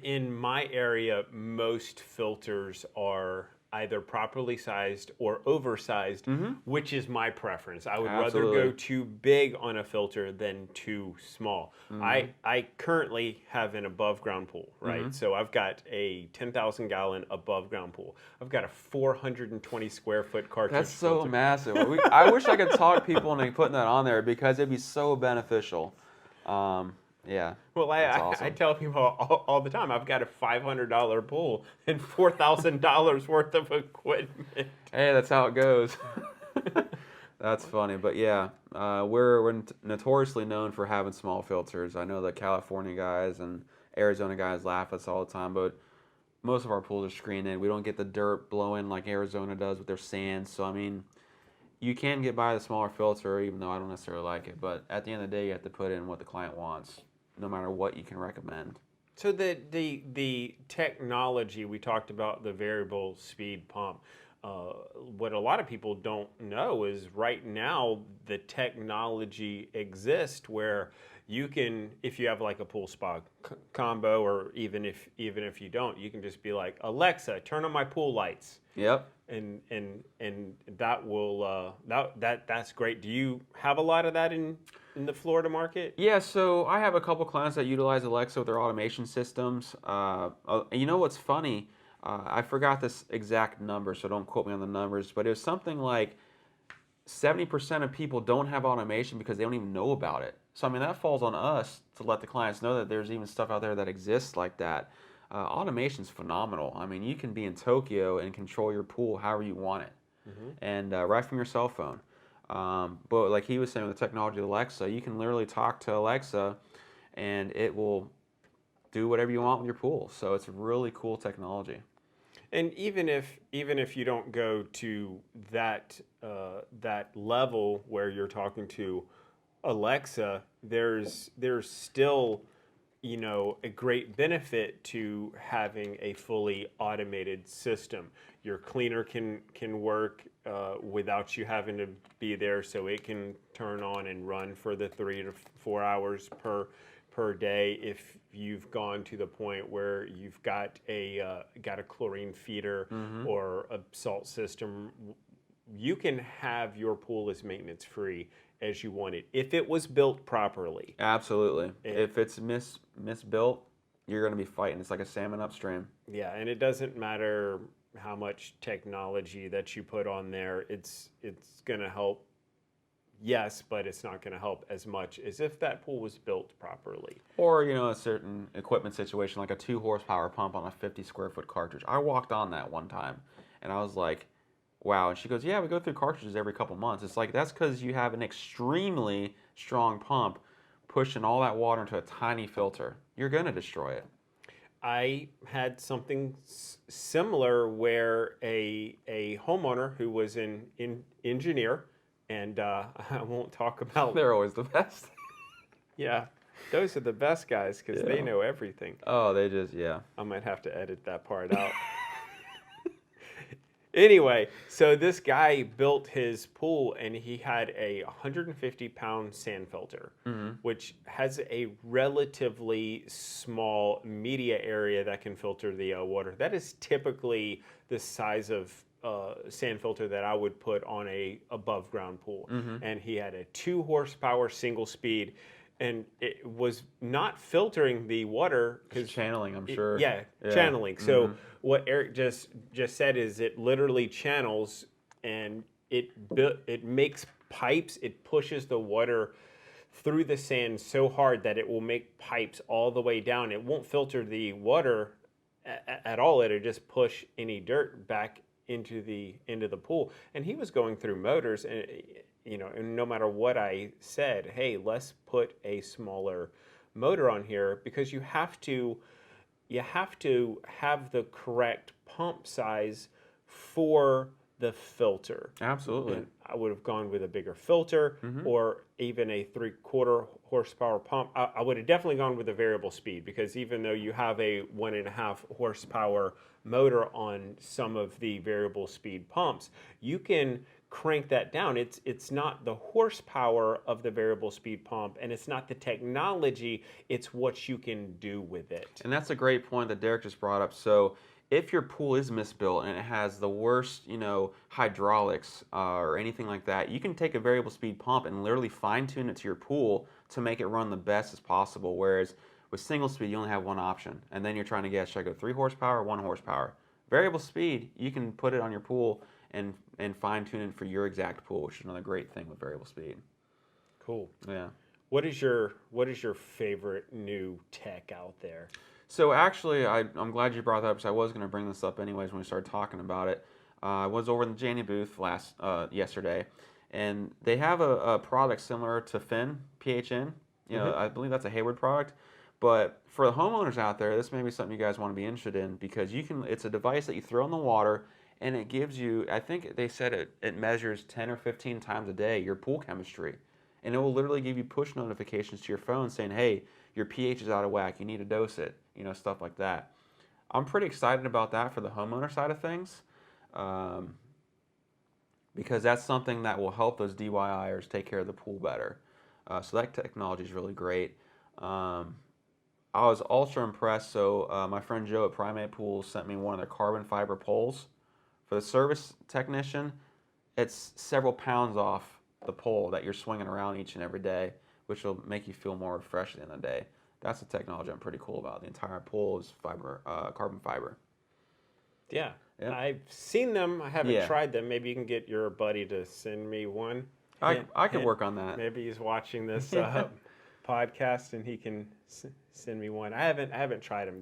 In my area, most filters are either properly sized or oversized, which is my preference. I would rather go too big on a filter than too small. I currently have an above ground pool, right? So I've got a 10,000 gallon above ground pool. I've got a 420 square foot cartridge That's so filter. massive. I wish I could talk people into putting that on there because it'd be so beneficial. Yeah. Well, I tell people all the time, I've got a $500 pool and $4,000 worth of equipment. Hey, that's how it goes. That's funny, but yeah, we're notoriously known for having small filters. I know the California guys and Arizona guys laugh at us all the time, but most of our pools are screened in. We don't get the dirt blowing like Arizona does with their sand. So I mean, you can get by the smaller filter, even though I don't necessarily like it. But at the end of the day, you have to put in what the client wants, no matter what you can recommend. So the technology, we talked about the variable speed pump. What a lot of people don't know is right now the technology exists where you can, if you have like a pool spa combo, or even if you don't, you can just be like, Alexa, turn on my pool lights. Yep. And that will that's great. Do you have a lot of that in the Florida market? Yeah, so I have a couple clients that utilize Alexa with their automation systems. You know what's funny? I forgot this exact number, so don't quote me on the numbers, but it was something like 70% of people don't have automation because they don't even know about it. So, I mean, that falls on us to let the clients know that there's even stuff out there that exists like that. Automation's phenomenal. I mean, you can be in Tokyo and control your pool however you want it, and right from your cell phone. But like he was saying with the technology of Alexa, you can literally talk to Alexa, and it will do whatever you want with your pool. So it's really cool technology. And even if you don't go to that level where you're talking to Alexa, there's still a great benefit to having a fully automated system. Your cleaner can work without you having to be there, so it can turn on and run for the 3 to 4 hours per day. If you've gone to the point where you've got a chlorine feeder or a salt system, you can have your pool as maintenance free as you want it if it was built properly. Absolutely. If it's misbuilt, you're going to be fighting. It's like a salmon upstream. Yeah, and it doesn't matter how much technology that you put on there. It's going to help yes, but it's not going to help as much as if that pool was built properly. Or, a certain equipment situation like a 2 horsepower pump on a 50 square foot cartridge. I walked on that one time and I was like, wow. And she goes, yeah, we go through cartridges every couple months. It's like, that's because you have an extremely strong pump pushing all that water into a tiny filter. You're going to destroy it. I had something similar where a homeowner who was an engineer, and I won't talk about. They're always the best. Yeah, those are the best guys because they know everything. Oh, they just, yeah. I might have to edit that part out. Anyway, so this guy built his pool and he had a 150-pound sand filter, which has a relatively small media area that can filter the water. That is typically the size of sand filter that I would put on a above ground pool. And he had a 2 horsepower single speed. And it was not filtering the water because channeling, I'm sure. Channeling. So what Eric just said is it literally channels and it makes pipes. It pushes the water through the sand so hard that it will make pipes all the way down. It won't filter the water at all. It'll just push any dirt back into the pool. And he was going through motors and. And no matter what I said, hey, let's put a smaller motor on here because you have to have the correct pump size for the filter. Absolutely. And I would have gone with a bigger filter or even a 3/4 horsepower pump. I would have definitely gone with a variable speed because even though you have a 1.5 horsepower motor on some of the variable speed pumps, you can crank that down. It's not the horsepower of the variable speed pump and it's not the technology, it's what you can do with it. And that's a great point that Derrick just brought up. So if your pool is misbuilt and it has the worst, hydraulics or anything like that, you can take a variable speed pump and literally fine tune it to your pool to make it run the best as possible. Whereas with single speed, you only have one option. And then you're trying to guess, should I go 3 horsepower or 1 horsepower? Variable speed, you can put it on your pool and fine tune it for your exact pool, which is another great thing with variable speed. Cool. Yeah. What is your favorite new tech out there? So actually, I'm glad you brought that up because I was going to bring this up anyways when we started talking about it. I was over in the Janney booth yesterday, and they have a product similar to Fin, PHN. I believe that's a Hayward product. But for the homeowners out there, this may be something you guys want to be interested in because it's a device that you throw in the water and it gives you, I think they said it measures 10 or 15 times a day your pool chemistry. And it will literally give you push notifications to your phone saying, hey, your pH is out of whack, you need to dose it, stuff like that. I'm pretty excited about that for the homeowner side of things because that's something that will help those DIYers take care of the pool better. So that technology is really great. I was ultra impressed. So my friend Joe at Primate Pools sent me one of their carbon fiber poles. For the service technician, it's several pounds off the pole that you're swinging around each and every day, which will make you feel more refreshed at the end of the day. That's the technology I'm pretty cool about. The entire pole is carbon fiber. Yeah. I've seen them. I haven't tried them. Maybe you can get your buddy to send me one. I could work on that. Maybe he's watching this podcast and he can send me one. I haven't tried them.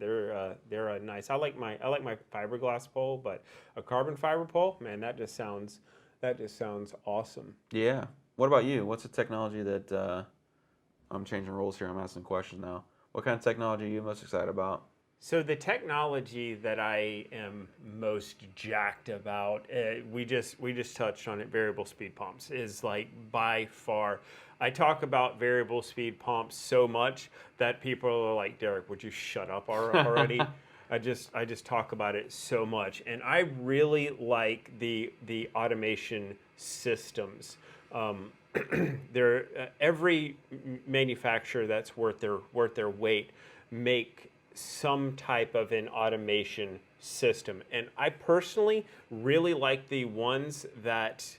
They're nice. I like my fiberglass pole, but a carbon fiber pole, man, that just sounds awesome. Yeah. What about you? What's the technology that I'm changing roles here? I'm asking questions now. What kind of technology are you most excited about? So the technology that I am most jacked about, we just touched on it. Variable speed pumps is like by far. I talk about variable speed pumps so much that people are like, Derrick, would you shut up already? I just talk about it so much, and I really like the automation systems. Every manufacturer that's worth their weight make some type of an automation system, and I personally really like the ones that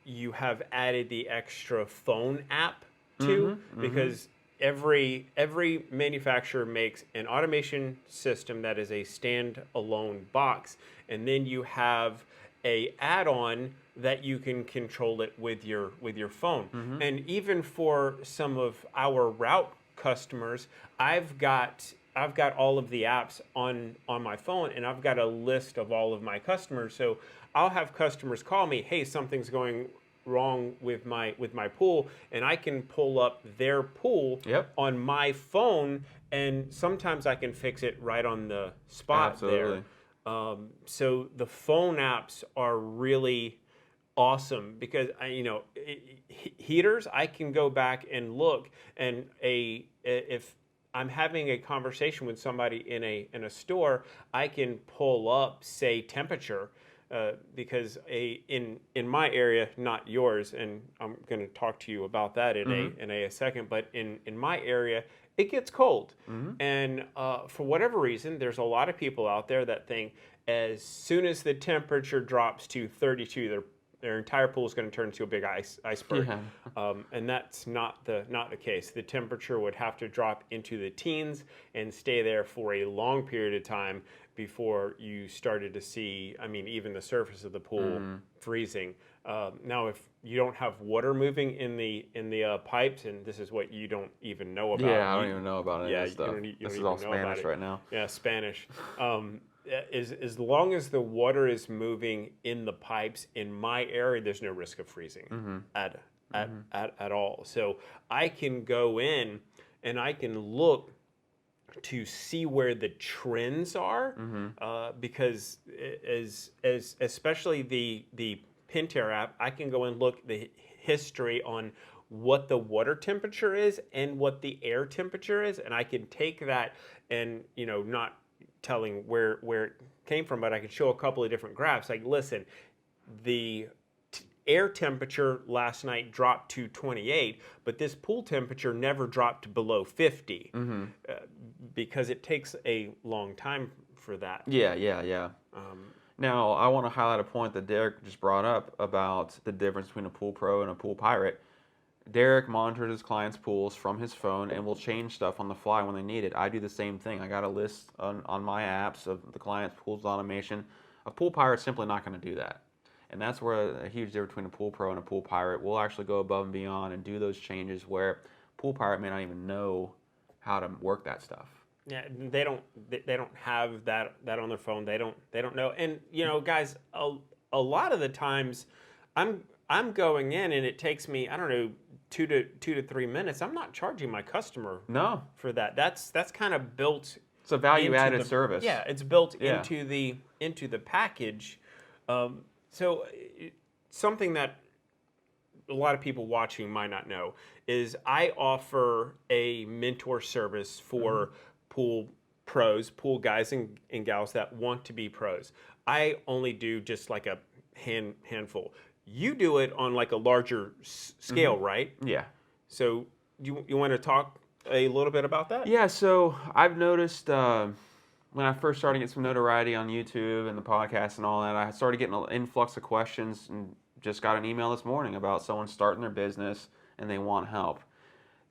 you have added the extra phone app to, because every manufacturer makes an automation system that is a standalone box, and then you have a add-on that you can control it with your phone. And even for some of our route customers, I've got all of the apps on my phone, and I've got a list of all of my customers. So I'll have customers call me, hey, something's going wrong with my pool, and I can pull up their pool on my phone, and sometimes I can fix it right on the spot there. So the phone apps are really awesome because heaters, I can go back and look, and if I'm having a conversation with somebody in a store, I can pull up, say, temperature, because in my area, not yours, and I'm going to talk to you about that in a second, but in my area, it gets cold. And for whatever reason, there's a lot of people out there that think as soon as the temperature drops to 32, their entire pool is going to turn into a big iceberg. And that's not the case. The temperature would have to drop into the teens and stay there for a long period of time before you started to see, even the surface of the pool freezing. Now, if you don't have water moving in the pipes, and this is what you don't even know about. Yeah, I don't even know about any of this stuff. This is all Spanish right now. Yeah, Spanish. As long as the water is moving in the pipes in my area, there's no risk of freezing at all. So I can go in and I can look to see where the trends are, because especially the Pentair app, I can go and look the history on what the water temperature is and what the air temperature is, and I can take that and not telling where it came from, but I can show a couple of different graphs. Like, listen, the air temperature last night dropped to 28, but this pool temperature never dropped below 50, because it takes a long time for that. Yeah. Now, I want to highlight a point that Derrick just brought up about the difference between a pool pro and a pool pirate. Derrick monitors his clients' pools from his phone and will change stuff on the fly when they need it. I do the same thing. I got a list on my apps of the client's pool's automation. A pool pirate's simply not going to do that. And that's where a huge difference between a pool pro and a pool pirate. We'll actually go above and beyond and do those changes where pool pirate may not even know how to work that stuff. Yeah, they don't have that on their phone. They don't know. And guys, a lot of the times, I'm going in and it takes me, I don't know, 2 to 3 minutes. I'm not charging my customer for that. That's kind of built. It's a value added service. Yeah, it's built into the package. So something that a lot of people watching might not know is I offer a mentor service for pool pros, pool guys and gals that want to be pros. I only do just like a handful. You do it on like a larger scale, right? Yeah. So you want to talk a little bit about that? Yeah, so I've noticed when I first started to get some notoriety on YouTube and the podcast and all that, I started getting an influx of questions and just got an email this morning about someone starting their business and they want help.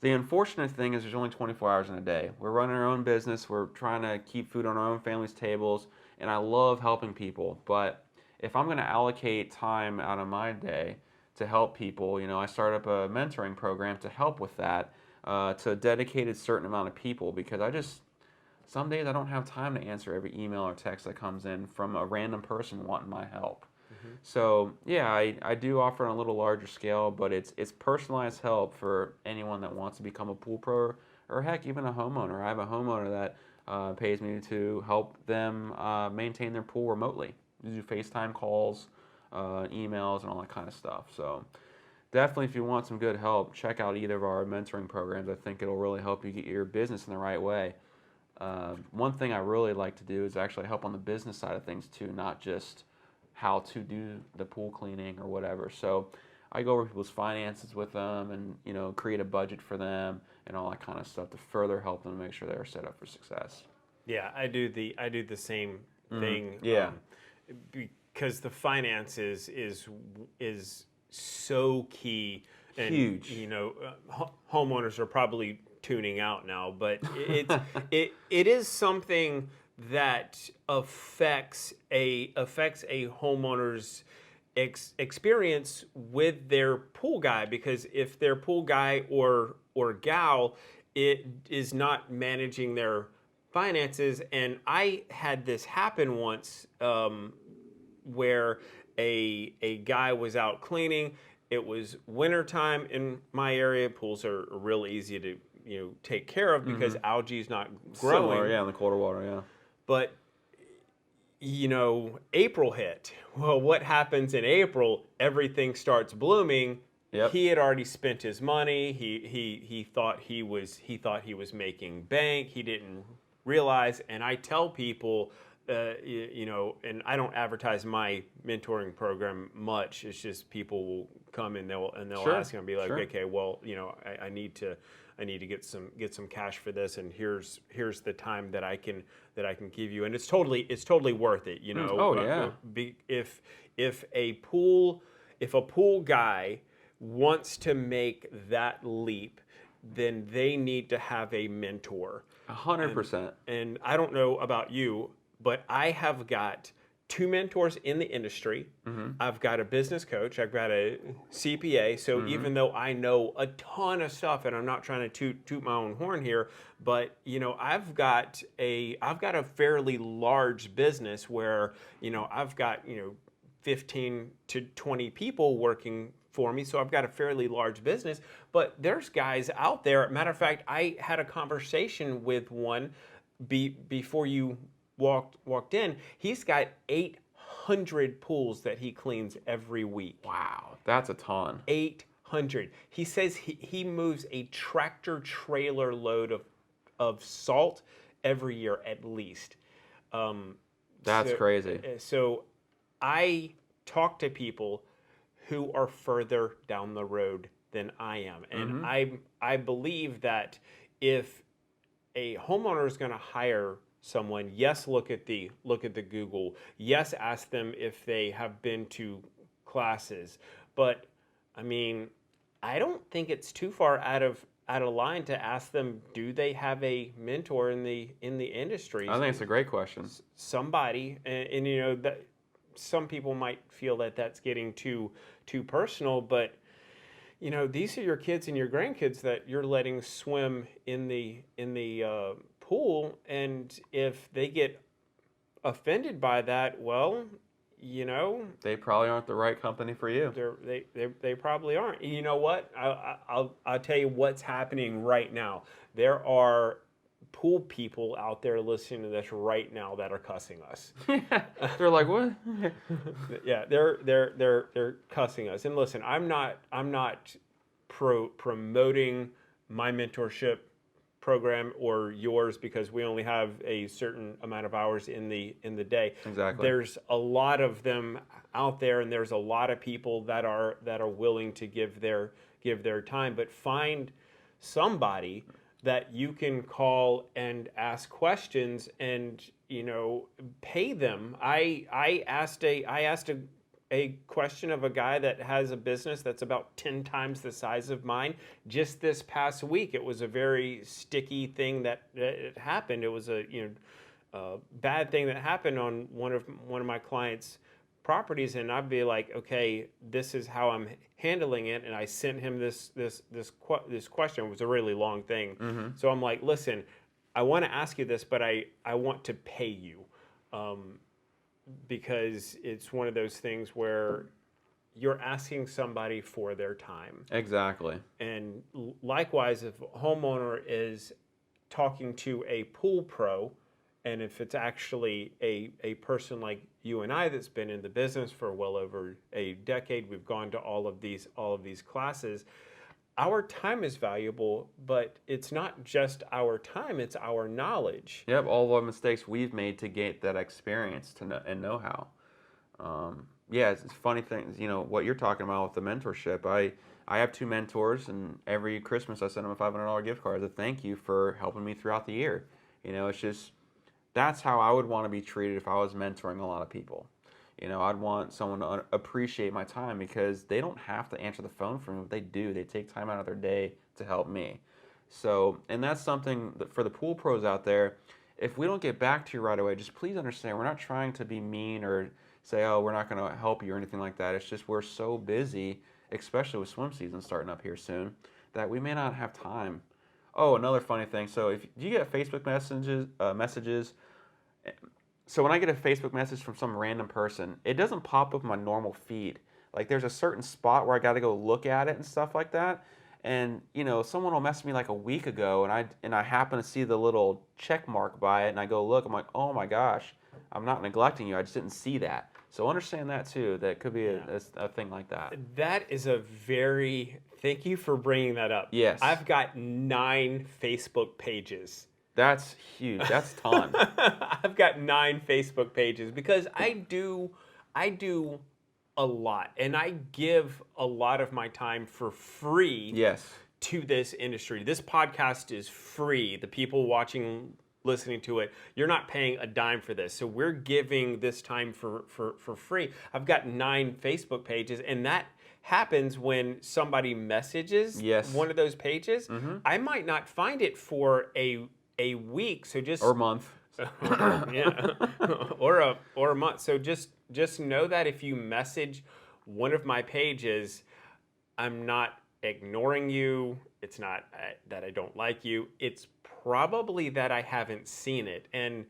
The unfortunate thing is there's only 24 hours in a day. We're running our own business. We're trying to keep food on our own family's tables, and I love helping people. But if I'm going to allocate time out of my day to help people, I start up a mentoring program to help with that, to a dedicated certain amount of people, because some days I don't have time to answer every email or text that comes in from a random person wanting my help. So yeah, I do offer on a little larger scale, but it's personalized help for anyone that wants to become a pool pro, or heck, even a homeowner. I have a homeowner that pays me to help them maintain their pool remotely. We do FaceTime calls, emails, and all that kind of stuff. So definitely, if you want some good help, check out either of our mentoring programs. I think it'll really help you get your business in the right way. One thing I really like to do is actually help on the business side of things too, not just how to do the pool cleaning or whatever. So I go over people's finances with them and create a budget for them and all that kind of stuff to further help them make sure they're set up for success. Yeah, I do the same thing. Yeah. Because the finances is so key. And, huge. Homeowners are probably tuning out now, but it is something that affects a homeowner's experience with their pool guy, because if their pool guy or gal it is not managing their finances. And I had this happen once, where a guy was out cleaning. It was wintertime in my area. Pools are real easy to take care of because algae is not growing. Similar, yeah, in the colder water, yeah. But April hit. Well, what happens in April? Everything starts blooming. Yep. He had already spent his money. He thought he was making bank. He didn't realize. And I tell people, and I don't advertise my mentoring program much. It's just people will come and they'll Sure. ask and be like, Sure. okay, well, I need to get some cash for this, and here's the time that I can give you, and it's totally worth it. Oh yeah. If a pool guy wants to make that leap, then they need to have a mentor. 100%. And I don't know about you, but I have got 2 mentors in the industry. I've got a business coach. I've got a CPA. So even though I know a ton of stuff, and I'm not trying to toot my own horn here, but I've got a fairly large business where I've got 15 to 20 people working for me. So I've got a fairly large business. But there's guys out there. Matter of fact, I had a conversation with one before you walked in. He's got 800 pools that he cleans every week. Wow, that's a ton. 800. He says he moves a tractor trailer load of salt every year at least. That's crazy. So I talk to people who are further down the road than I am, and I believe that if a homeowner is going to hire someone, yes, look at the Google. Yes, ask them if they have been to classes. But I mean, I don't think it's too far out of line to ask them, do they have a mentor in the industry? I think it's a great question. Somebody, and that some people might feel that that's getting too personal, but these are your kids and your grandkids that you're letting swim in the pool, and if they get offended by that, well, they probably aren't the right company for you. They probably aren't. You know what? I'll tell you what's happening right now. There are pool people out there listening to this right now that are cussing us. They're like, what? Yeah, they're cussing us. And listen, I'm not promoting my mentorship program or yours because we only have a certain amount of hours in the day. Exactly. There's a lot of them out there, and there's a lot of people that are willing to give their time, but find somebody that you can call and ask questions and pay them. I asked a question of a guy that has a business that's about 10 times the size of mine just this past week. It was a very sticky thing that happened. It was a bad thing that happened on one of my clients' properties, and I'd be like, okay, this is how I'm handling it. And I sent him this question. It was a really long thing. So I'm like, listen, I want to ask you this, but I want to pay you. Because it's one of those things where you're asking somebody for their time. Exactly. And likewise, if a homeowner is talking to a pool pro, and if it's actually a person like you and I that's been in the business for well over a decade, we've gone to all of these classes. Our time is valuable, but it's not just our time, it's our knowledge. Yep, all the mistakes we've made to get that experience and know-how. Yeah, it's funny things, what you're talking about with the mentorship. I have 2 mentors, and every Christmas I send them a $500 gift card as a thank you for helping me throughout the year. It's just, that's how I would want to be treated if I was mentoring a lot of people. I'd want someone to appreciate my time because they don't have to answer the phone for me. What they do, they take time out of their day to help me. So, and that's something that for the pool pros out there, if we don't get back to you right away, just please understand we're not trying to be mean or say, oh, we're not going to help you or anything like that. It's just we're so busy, especially with swim season starting up here soon, that we may not have time. Oh, another funny thing. So if do you get Facebook messages? So when I get a Facebook message from some random person, it doesn't pop up my normal feed. Like there's a certain spot where I got to go look at it and stuff like that. And someone will message me like a week ago, and I happen to see the little check mark by it, and I go look. I'm like, oh my gosh, I'm not neglecting you. I just didn't see that. So understand that too. That could be a thing like that. That is thank you for bringing that up. Yes. I've got 9 Facebook pages. That's huge. That's a ton. I've got 9 Facebook pages because I do a lot, and I give a lot of my time for free. Yes. To this industry. This podcast is free. The people watching, listening to it, you're not paying a dime for this. So we're giving this time for free. I've got 9 Facebook pages, and that happens when somebody messages one of those pages. Mm-hmm. I might not find it for a week. So just or a month. Yeah. or a month. So just know that if you message one of my pages, I'm not ignoring you. It's not that I don't like you. It's probably that I haven't seen it. And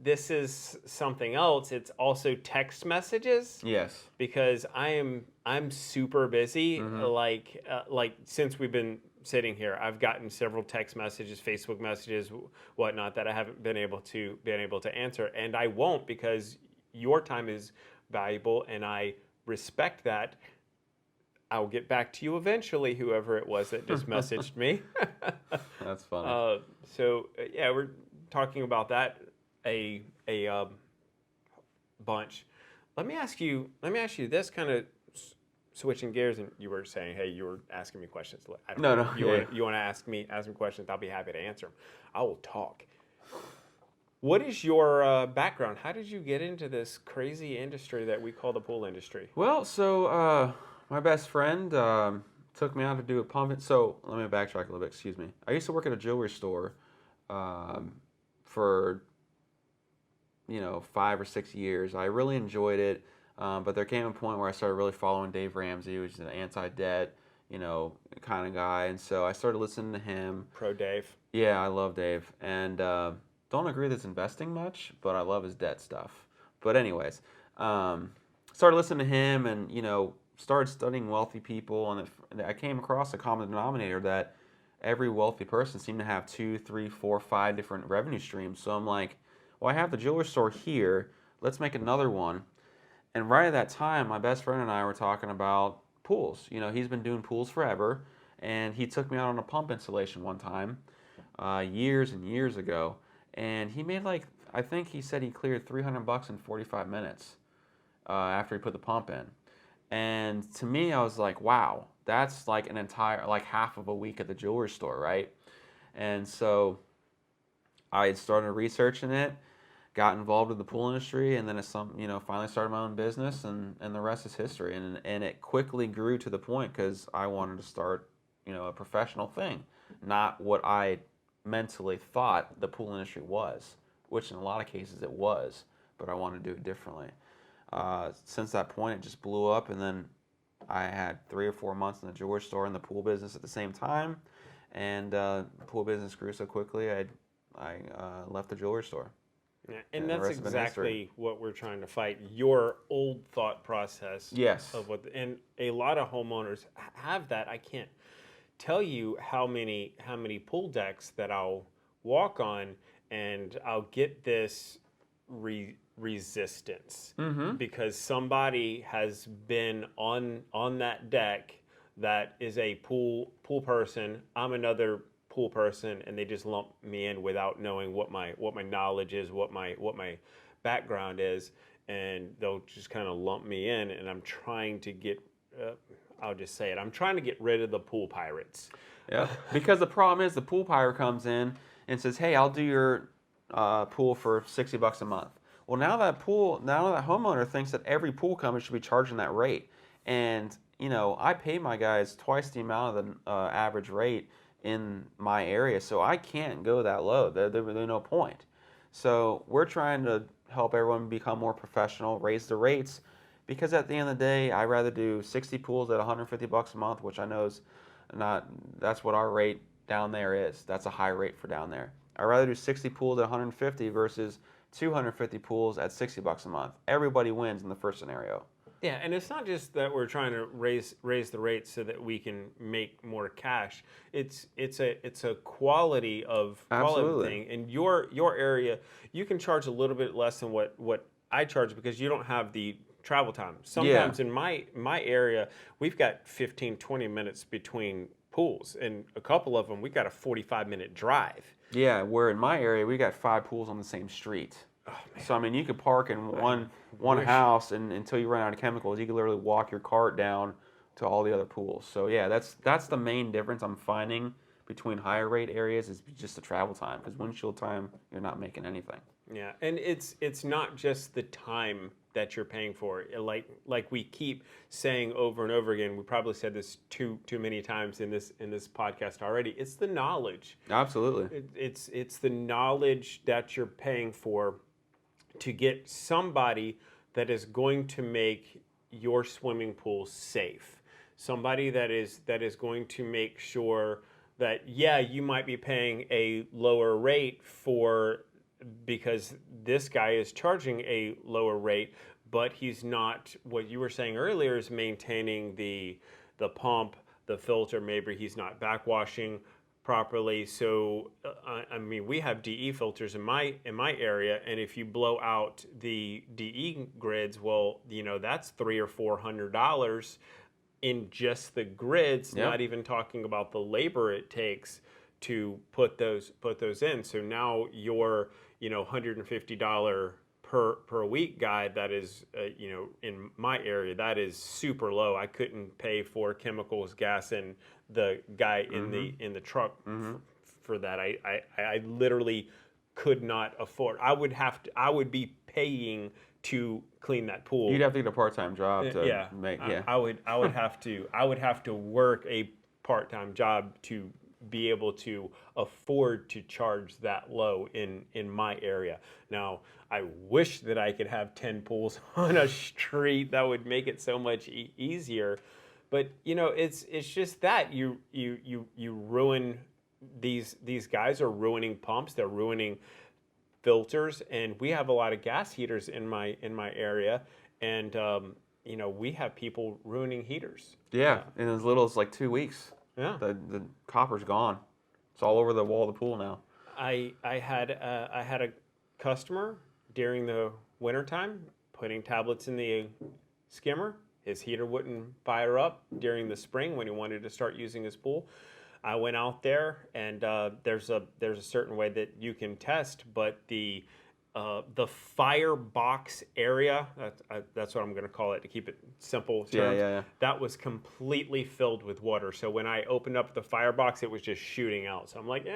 this is something else. It's also text messages. Yes. Because I'm super busy. Mm-hmm. Like since we've been sitting here, I've gotten several text messages, Facebook messages, whatnot that I haven't been able to answer, and I won't because your time is valuable, and I respect that. I'll get back to you eventually, whoever it was that just messaged me. That's funny. Yeah, we're talking about that a bunch. Let me ask you this, kind of switching gears, and you were saying, hey, you were asking me questions. No. You want to ask me questions? I'll be happy to answer them. I will talk. What is your background? How did you get into this crazy industry that we call the pool industry? Well, so my best friend took me out to do a pump. So let me backtrack a little bit. Excuse me. I used to work at a jewelry store for 5 or 6 years. I really enjoyed it, but there came a point where I started really following Dave Ramsey, which is an anti-debt, kind of guy, and so I started listening to him. Pro Dave. Yeah, I love Dave, and don't agree with his investing much, but I love his debt stuff. But anyways, started listening to him, and started studying wealthy people, and I came across a common denominator that every wealthy person seemed to have 2, 3, 4, 5 different revenue streams. So I'm like, well, I have the jewelry store here. Let's make another one. And right at that time, my best friend and I were talking about pools. He's been doing pools forever, and he took me out on a pump installation one time, years and years ago. And he made I think he said he cleared $300 in 45 minutes after he put the pump in. And to me, I was like, wow, that's like an entire, half of a week at the jewelry store, right? And so I had started researching it, got involved with the pool industry, and then finally started my own business, and the rest is history. And it quickly grew to the point because I wanted to start, a professional thing, not what I mentally thought the pool industry was, which in a lot of cases it was, but I wanted to do it differently. Since that point, it just blew up, and then I had 3 or 4 months in the jewelry store and the pool business at the same time, and the pool business grew so quickly, I left the jewelry store. Yeah, and that's exactly what we're trying to fight. Your old thought process. Yes. And a lot of homeowners have that. I can't tell you how many pool decks that I'll walk on, and I'll get this resistance because somebody has been on that deck that is a pool person. I'm another pool person, and they just lump me in without knowing what my knowledge is, what my background is, and they'll just kind of lump me in. And I'm trying to get I'll just say it. I'm trying to get rid of the pool pirates. Yeah, because the problem is the pool pirate comes in and says, "Hey, I'll do your pool for $60 a month." Well, now that homeowner thinks that every pool company should be charging that rate, and I pay my guys twice the amount of the average rate in my area, so I can't go that low. There's no point. So we're trying to help everyone become more professional, raise the rates, because at the end of the day, I'd rather do 60 pools at $150 a month, which I know is not, that's what our rate down there is. That's a high rate for down there. I'd rather do 60 pools at 150 versus 250 pools at $60 a month. Everybody wins in the first scenario. Yeah, and it's not just that we're trying to raise the rates so that we can make more cash. It's a quality Absolutely. thing. In your area, you can charge a little bit less than what I charge because you don't have the travel time. Sometimes in my area, we've got 15, 20 minutes between pools, and a couple of them we got a 45-minute drive. Yeah, where in my area we got 5 pools on the same street. Oh, man. So I mean, you could park in one house, and until you run out of chemicals, you could literally walk your cart down to all the other pools. So yeah, that's the main difference I'm finding between higher rate areas is just the travel time. Because windshield time, you're not making anything. Yeah, and it's not just the time that you're paying for. Like we keep saying over and over again. We probably said this too many times in this podcast already. It's the knowledge. Absolutely. It's the knowledge that you're paying for to get somebody that is going to make your swimming pool safe. Somebody that is going to make sure that, yeah, you might be paying a lower rate because this guy is charging a lower rate, but he's not, what you were saying earlier, is maintaining the pump, the filter. Maybe he's not backwashing properly. So I mean, we have DE filters in my area, and if you blow out the DE grids, well, that's $300 or $400 in just the grids. Yep. Not even talking about the labor it takes to put those in. So now your $150 per week guy, that is in my area, that is super low. I couldn't pay for chemicals, gas, and the guy in the truck for that. I literally could not afford. I would be paying to clean that pool. You'd have to get a part-time job to make. Yeah, I would have to work a part-time job to be able to afford to charge that low in my area. Now, I wish that I could have 10 pools on a street. That would make it so much easier. But it's just that you ruin these guys are ruining pumps. They're ruining filters, and we have a lot of gas heaters in my area, and we have people ruining heaters. Yeah, in as little as like 2 weeks. Yeah, the copper's gone. It's all over the wall of the pool now. I had a customer during the wintertime putting tablets in the skimmer. His heater wouldn't fire up during the spring when he wanted to start using his pool. I went out there, and there's a certain way that you can test, but the firebox area, that's what I'm going to call it to keep it simple terms, yeah. that was completely filled with water. So when I opened up the firebox, it was just shooting out. So I'm like,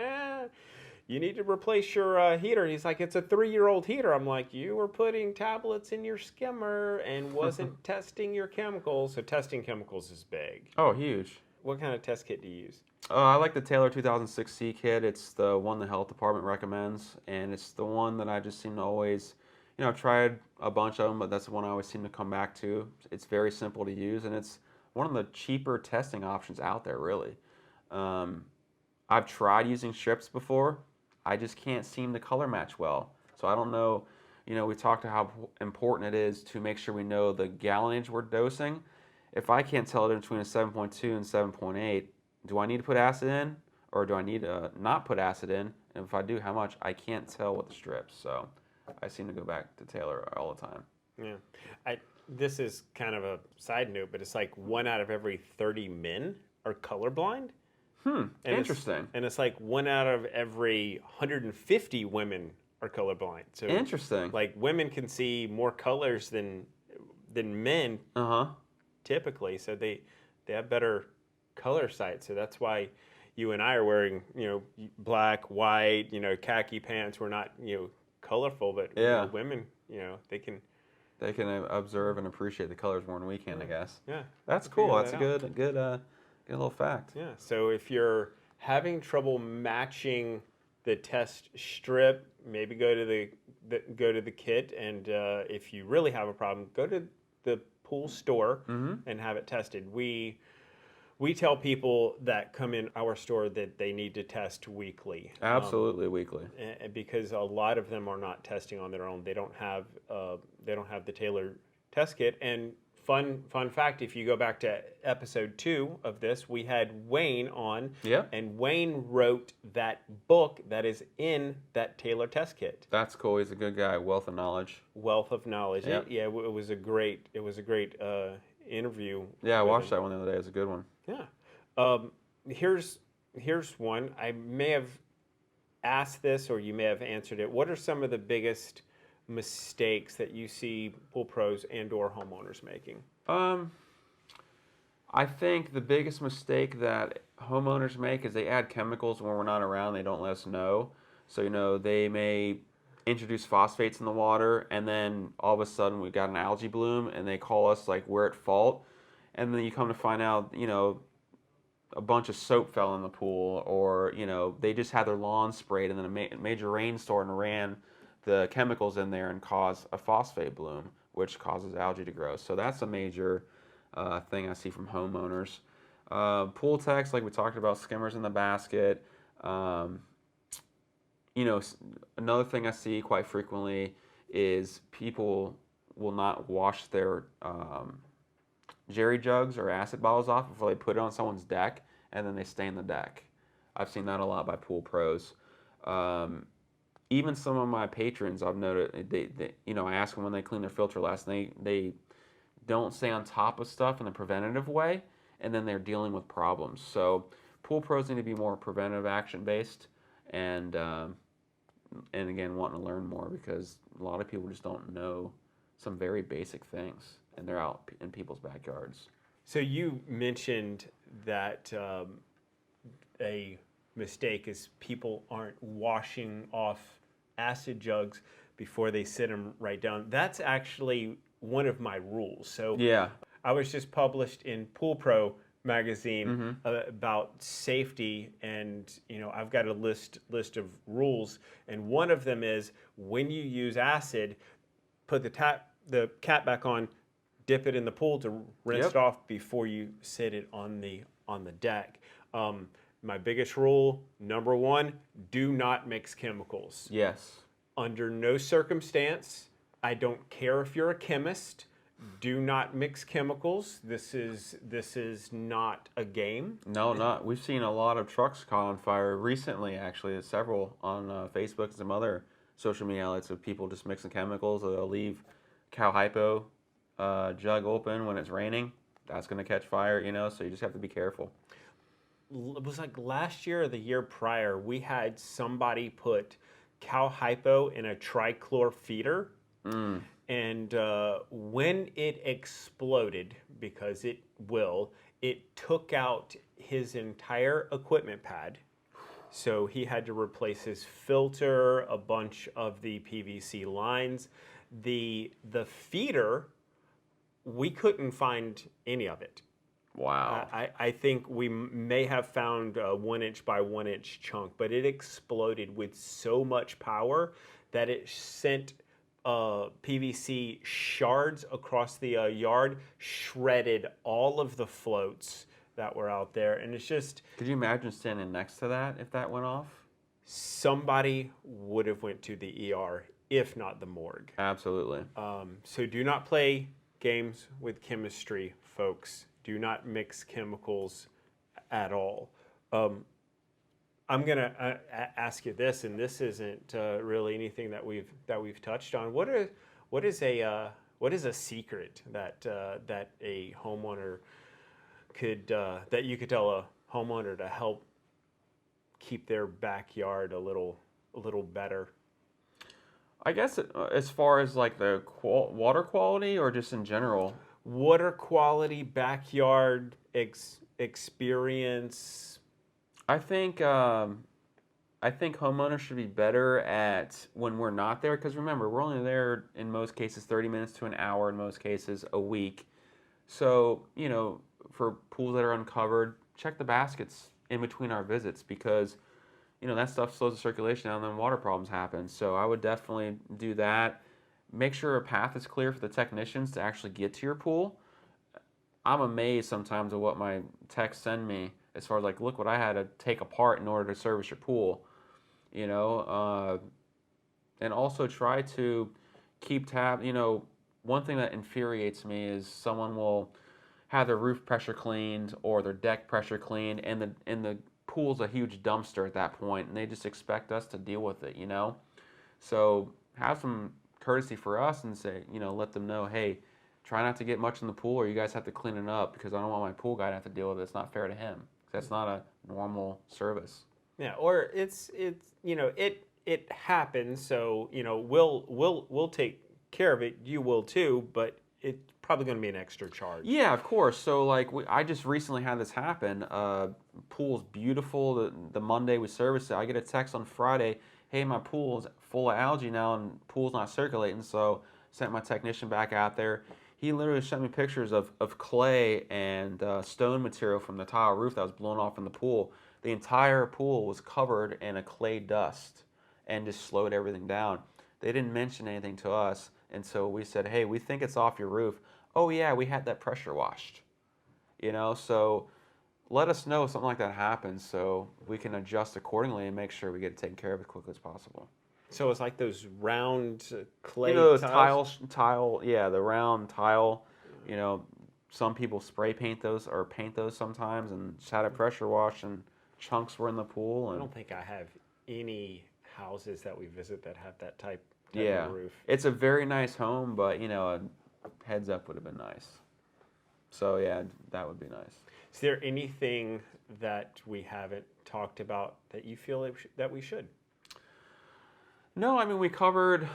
you need to replace your heater. And he's like, it's a 3-year-old heater. I'm like, you were putting tablets in your skimmer and wasn't testing your chemicals. So testing chemicals is big. Oh, huge. What kind of test kit do you use? I like the Taylor 2006C kit. It's the one the health department recommends, and it's the one that I just seem to always, I've tried a bunch of them, but that's the one I always seem to come back to. It's very simple to use, and it's one of the cheaper testing options out there, really. I've tried using strips before. I just can't seem to color match well. So I don't know, we talked about how important it is to make sure we know the gallonage we're dosing. If I can't tell it between a 7.2 and 7.8, do I need to put acid in, or do I need to not put acid in? And if I do, how much? I can't tell with the strips. So I seem to go back to Taylor all the time. Yeah. This is kind of a side note, but it's like 1 out of every 30 men are colorblind. Interesting. It's like 1 out of every 150 women are colorblind. So interesting. Like women can see more colors than men. Typically, so they have better color sight. So that's why you and I are wearing black, white, khaki pants. We're not colorful, but women they can observe and appreciate the colors more than we can, I guess. Yeah, that's cool. That's a good little fact. Yeah. So if you're having trouble matching the test strip, maybe go to the kit, and if you really have a problem, go to the pool store and have it tested. We tell people that come in our store that they need to test weekly. Absolutely weekly. Because a lot of them are not testing on their own. They don't have the tailored test kit. And fun fact: if you go back to episode 2 of this, we had Wayne on, and Wayne wrote that book that is in that tailored test kit. That's cool. He's a good guy. Wealth of knowledge. Wealth of knowledge. Yep. It was a great interview. Yeah, I watched that one the other day. It was a good one. Yeah. Here's one. I may have asked this, or you may have answered it. What are some of the biggest mistakes that you see pool pros and/or homeowners making? I think the biggest mistake that homeowners make is they add chemicals when we're not around. They don't let us know. So, they may introduce phosphates in the water, and then all of a sudden we've got an algae bloom, and they call us like we're at fault. And then you come to find out, a bunch of soap fell in the pool, or, they just had their lawn sprayed, and then a major rainstorm ran the chemicals in there and caused a phosphate bloom, which causes algae to grow. So that's a major thing I see from homeowners. Pool techs, like we talked about, skimmers in the basket. Another thing I see quite frequently is people will not wash their jerry jugs or acid bottles off before they put it on someone's deck, and then they stain the deck. I've seen that a lot by pool pros. Even some of my patrons, I've noted, I ask them when they clean their filter last, and they don't stay on top of stuff in a preventative way, and then they're dealing with problems. So pool pros need to be more preventive action based, and again, wanting to learn more, because a lot of people just don't know some very basic things, and they're out in people's backyards. So you mentioned that a mistake is people aren't washing off acid jugs before they sit them right down. That's actually one of my rules. So yeah, I was just published in Pool Pro magazine about safety, and I've got a list of rules, and one of them is when you use acid, put the cap back on, dip it in the pool to rinse it off before you sit it on the deck. My biggest rule, number 1, do not mix chemicals. Yes. Under no circumstance, I don't care if you're a chemist, do not mix chemicals. This is not a game. No, not. We've seen a lot of trucks caught on fire recently, actually, several on Facebook and some other social media outlets of people just mixing chemicals. They'll leave cow hypo jug open when it's raining. That's going to catch fire, so you just have to be careful. It was like last year or the year prior, we had somebody put cow hypo in a trichlor feeder. And when it exploded, because it took out his entire equipment pad. So he had to replace his filter, a bunch of the PVC lines. The feeder, we couldn't find any of it. Wow. I think we may have found a 1-inch by 1-inch chunk, but it exploded with so much power that it sent PVC shards across the yard, shredded all of the floats that were out there. And it's just... Could you imagine standing next to that if that went off? Somebody would have went to the ER, if not the morgue. Absolutely. So do not play games with chemistry, folks. Do not mix chemicals at all. I'm gonna ask you this, and this isn't really anything that we've touched on. What is a secret that a homeowner could that you could tell a homeowner to help keep their backyard a little better? I guess as far as like the water quality, or just in general? Water quality, backyard experience. I think homeowners should be better at when we're not there, because remember, we're only there in most cases 30 minutes to an hour, in most cases a week. So, for pools that are uncovered, check the baskets in between our visits, because that stuff slows the circulation down, and then water problems happen. So I would definitely do that. Make sure a path is clear for the technicians to actually get to your pool. I'm amazed sometimes at what my techs send me as far as like, look what I had to take apart in order to service your pool, and also try to keep tab. One thing that infuriates me is someone will have their roof pressure cleaned or their deck pressure cleaned, and the pool's a huge dumpster at that point, and they just expect us to deal with it. So have some courtesy for us and say, let them know, hey, try not to get much in the pool, or you guys have to clean it up because I don't want my pool guy to have to deal with it. It's not fair to him. That's not a normal service. Yeah, or it happens. So we'll take care of it. You will too, but it's probably going to be an extra charge. Yeah, of course. So like I just recently had this happen. Pool's beautiful. The Monday we service it, I get a text on Friday. Hey, my pool's full of algae now and pool's not circulating. So sent my technician back out there. He literally sent me pictures of clay and stone material from the tile roof that was blown off in the pool. The entire pool was covered in a clay dust and just slowed everything down. They didn't mention anything to us, and so we said, hey, we think it's off your roof. Oh yeah, we had that pressure washed. So let us know if something like that happens so we can adjust accordingly and make sure we get it taken care of as quickly as possible. So it's like those round clay those tiles? the round tile. Some people spray paint those or paint those sometimes and just had a pressure wash and chunks were in the pool. And I don't think I have any houses that we visit that have that type of roof. It's a very nice home, but a heads up would have been nice. So yeah, that would be nice. Is there anything that we haven't talked about that you feel that we should? No, I mean we covered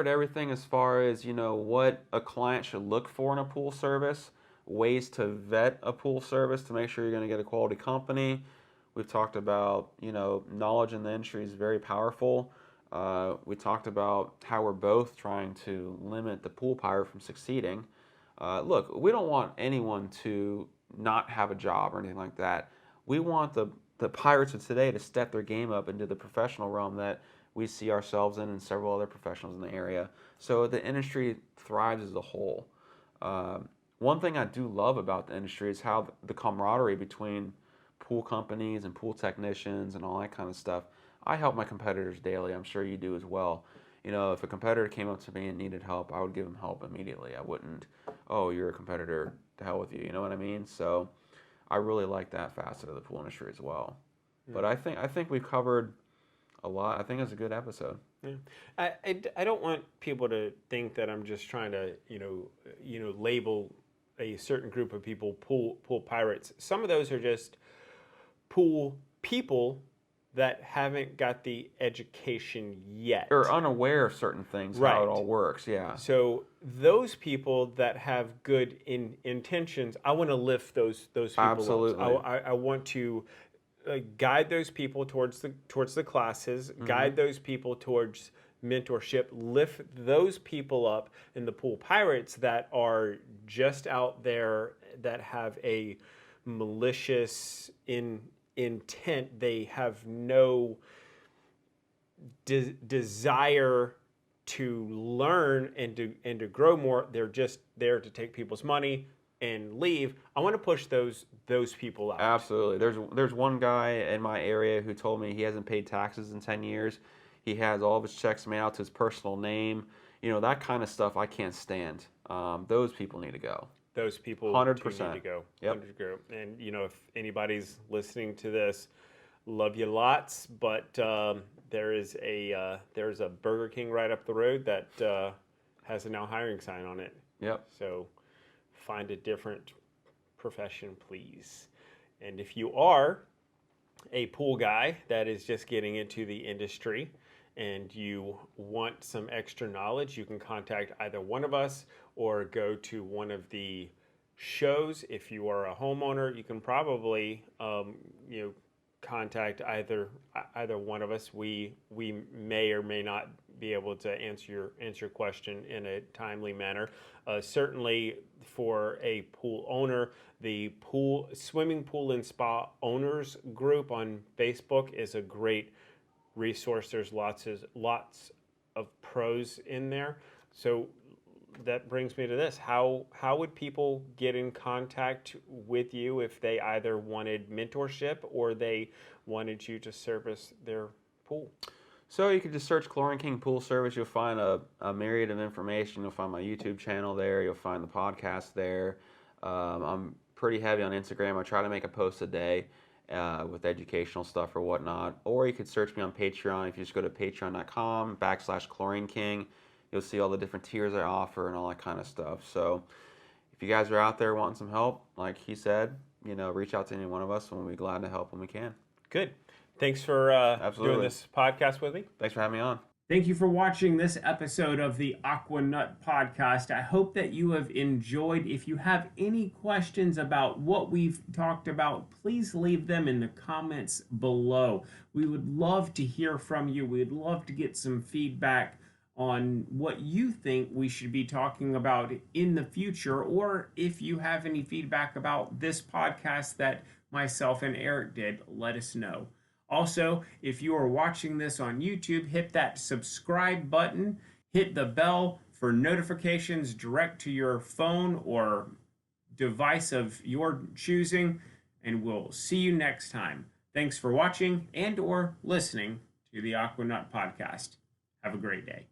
everything as far as what a client should look for in a pool service, ways to vet a pool service to make sure you're going to get a quality company. We've talked about knowledge in the industry is very powerful. We talked about how we're both trying to limit the pool pirate from succeeding. Look, we don't want anyone to not have a job or anything like that. We want the pirates of today to step their game up into the professional realm that we see ourselves in and several other professionals in the area. So the industry thrives as a whole. One thing I do love about the industry is how the camaraderie between pool companies and pool technicians and all that kind of stuff. I help my competitors daily. I'm sure you do as well. If a competitor came up to me and needed help, I would give them help immediately. I wouldn't, oh, you're a competitor, to hell with you. You know what I mean? So I really like that facet of the pool industry as well. Mm. But I think we've covered a lot. I think it's a good episode. Yeah. I don't want people to think that I'm just trying to label a certain group of people pool pirates. Some of those are just pool people that haven't got the education yet. Or unaware of certain things, right. How it all works, yeah. So those people that have good intentions, I want to lift those people Absolutely. up. I want to guide those people towards the classes, mm-hmm. guide those people towards mentorship, lift those people up in the pool pirates that are just out there that have a malicious intent. They have no desire to learn and to grow more. They're just there to take people's money and leave. I want to push those people out. Absolutely. There's one guy in my area who told me he hasn't paid taxes in 10 years. He has all of his checks made out to his personal name. That kind of stuff I can't stand. Those people need to go. Those people 100% need to go. Yep. And if anybody's listening to this, love you lots. But there's a Burger King right up the road that has a now hiring sign on it. Yep. So find a different profession, please. And if you are a pool guy that is just getting into the industry and you want some extra knowledge, you can contact either one of us or go to one of the shows. If you are a homeowner, you can probably contact either one of us. We may or may not be able to answer your question in a timely manner. Certainly for a pool owner, the swimming pool and spa owners group on Facebook is a great resource. There's lots of pros in there. So that brings me to this. How would people get in contact with you if they either wanted mentorship or they wanted you to service their pool? So you can just search Chlorine King Pool Service. You'll find a myriad of information. You'll find my YouTube channel there. You'll find the podcast there. I'm pretty heavy on Instagram. I try to make a post a day with educational stuff or whatnot. Or you could search me on Patreon. If you just go to patreon.com/Chlorine King, you'll see all the different tiers I offer and all that kind of stuff. So if you guys are out there wanting some help, like he said, reach out to any one of us and we'll be glad to help when we can. Good. Thanks for doing this podcast with me. Thanks for having me on. Thank you for watching this episode of the Aquanut Podcast. I hope that you have enjoyed. If you have any questions about what we've talked about, please leave them in the comments below. We would love to hear from you. We'd love to get some feedback on what you think we should be talking about in the future, or if you have any feedback about this podcast that myself and Eric did, let us know. Also, if you are watching this on YouTube, hit that subscribe button, hit the bell for notifications direct to your phone or device of your choosing, and we'll see you next time. Thanks for watching and or listening to the Aquanut Podcast. Have a great day.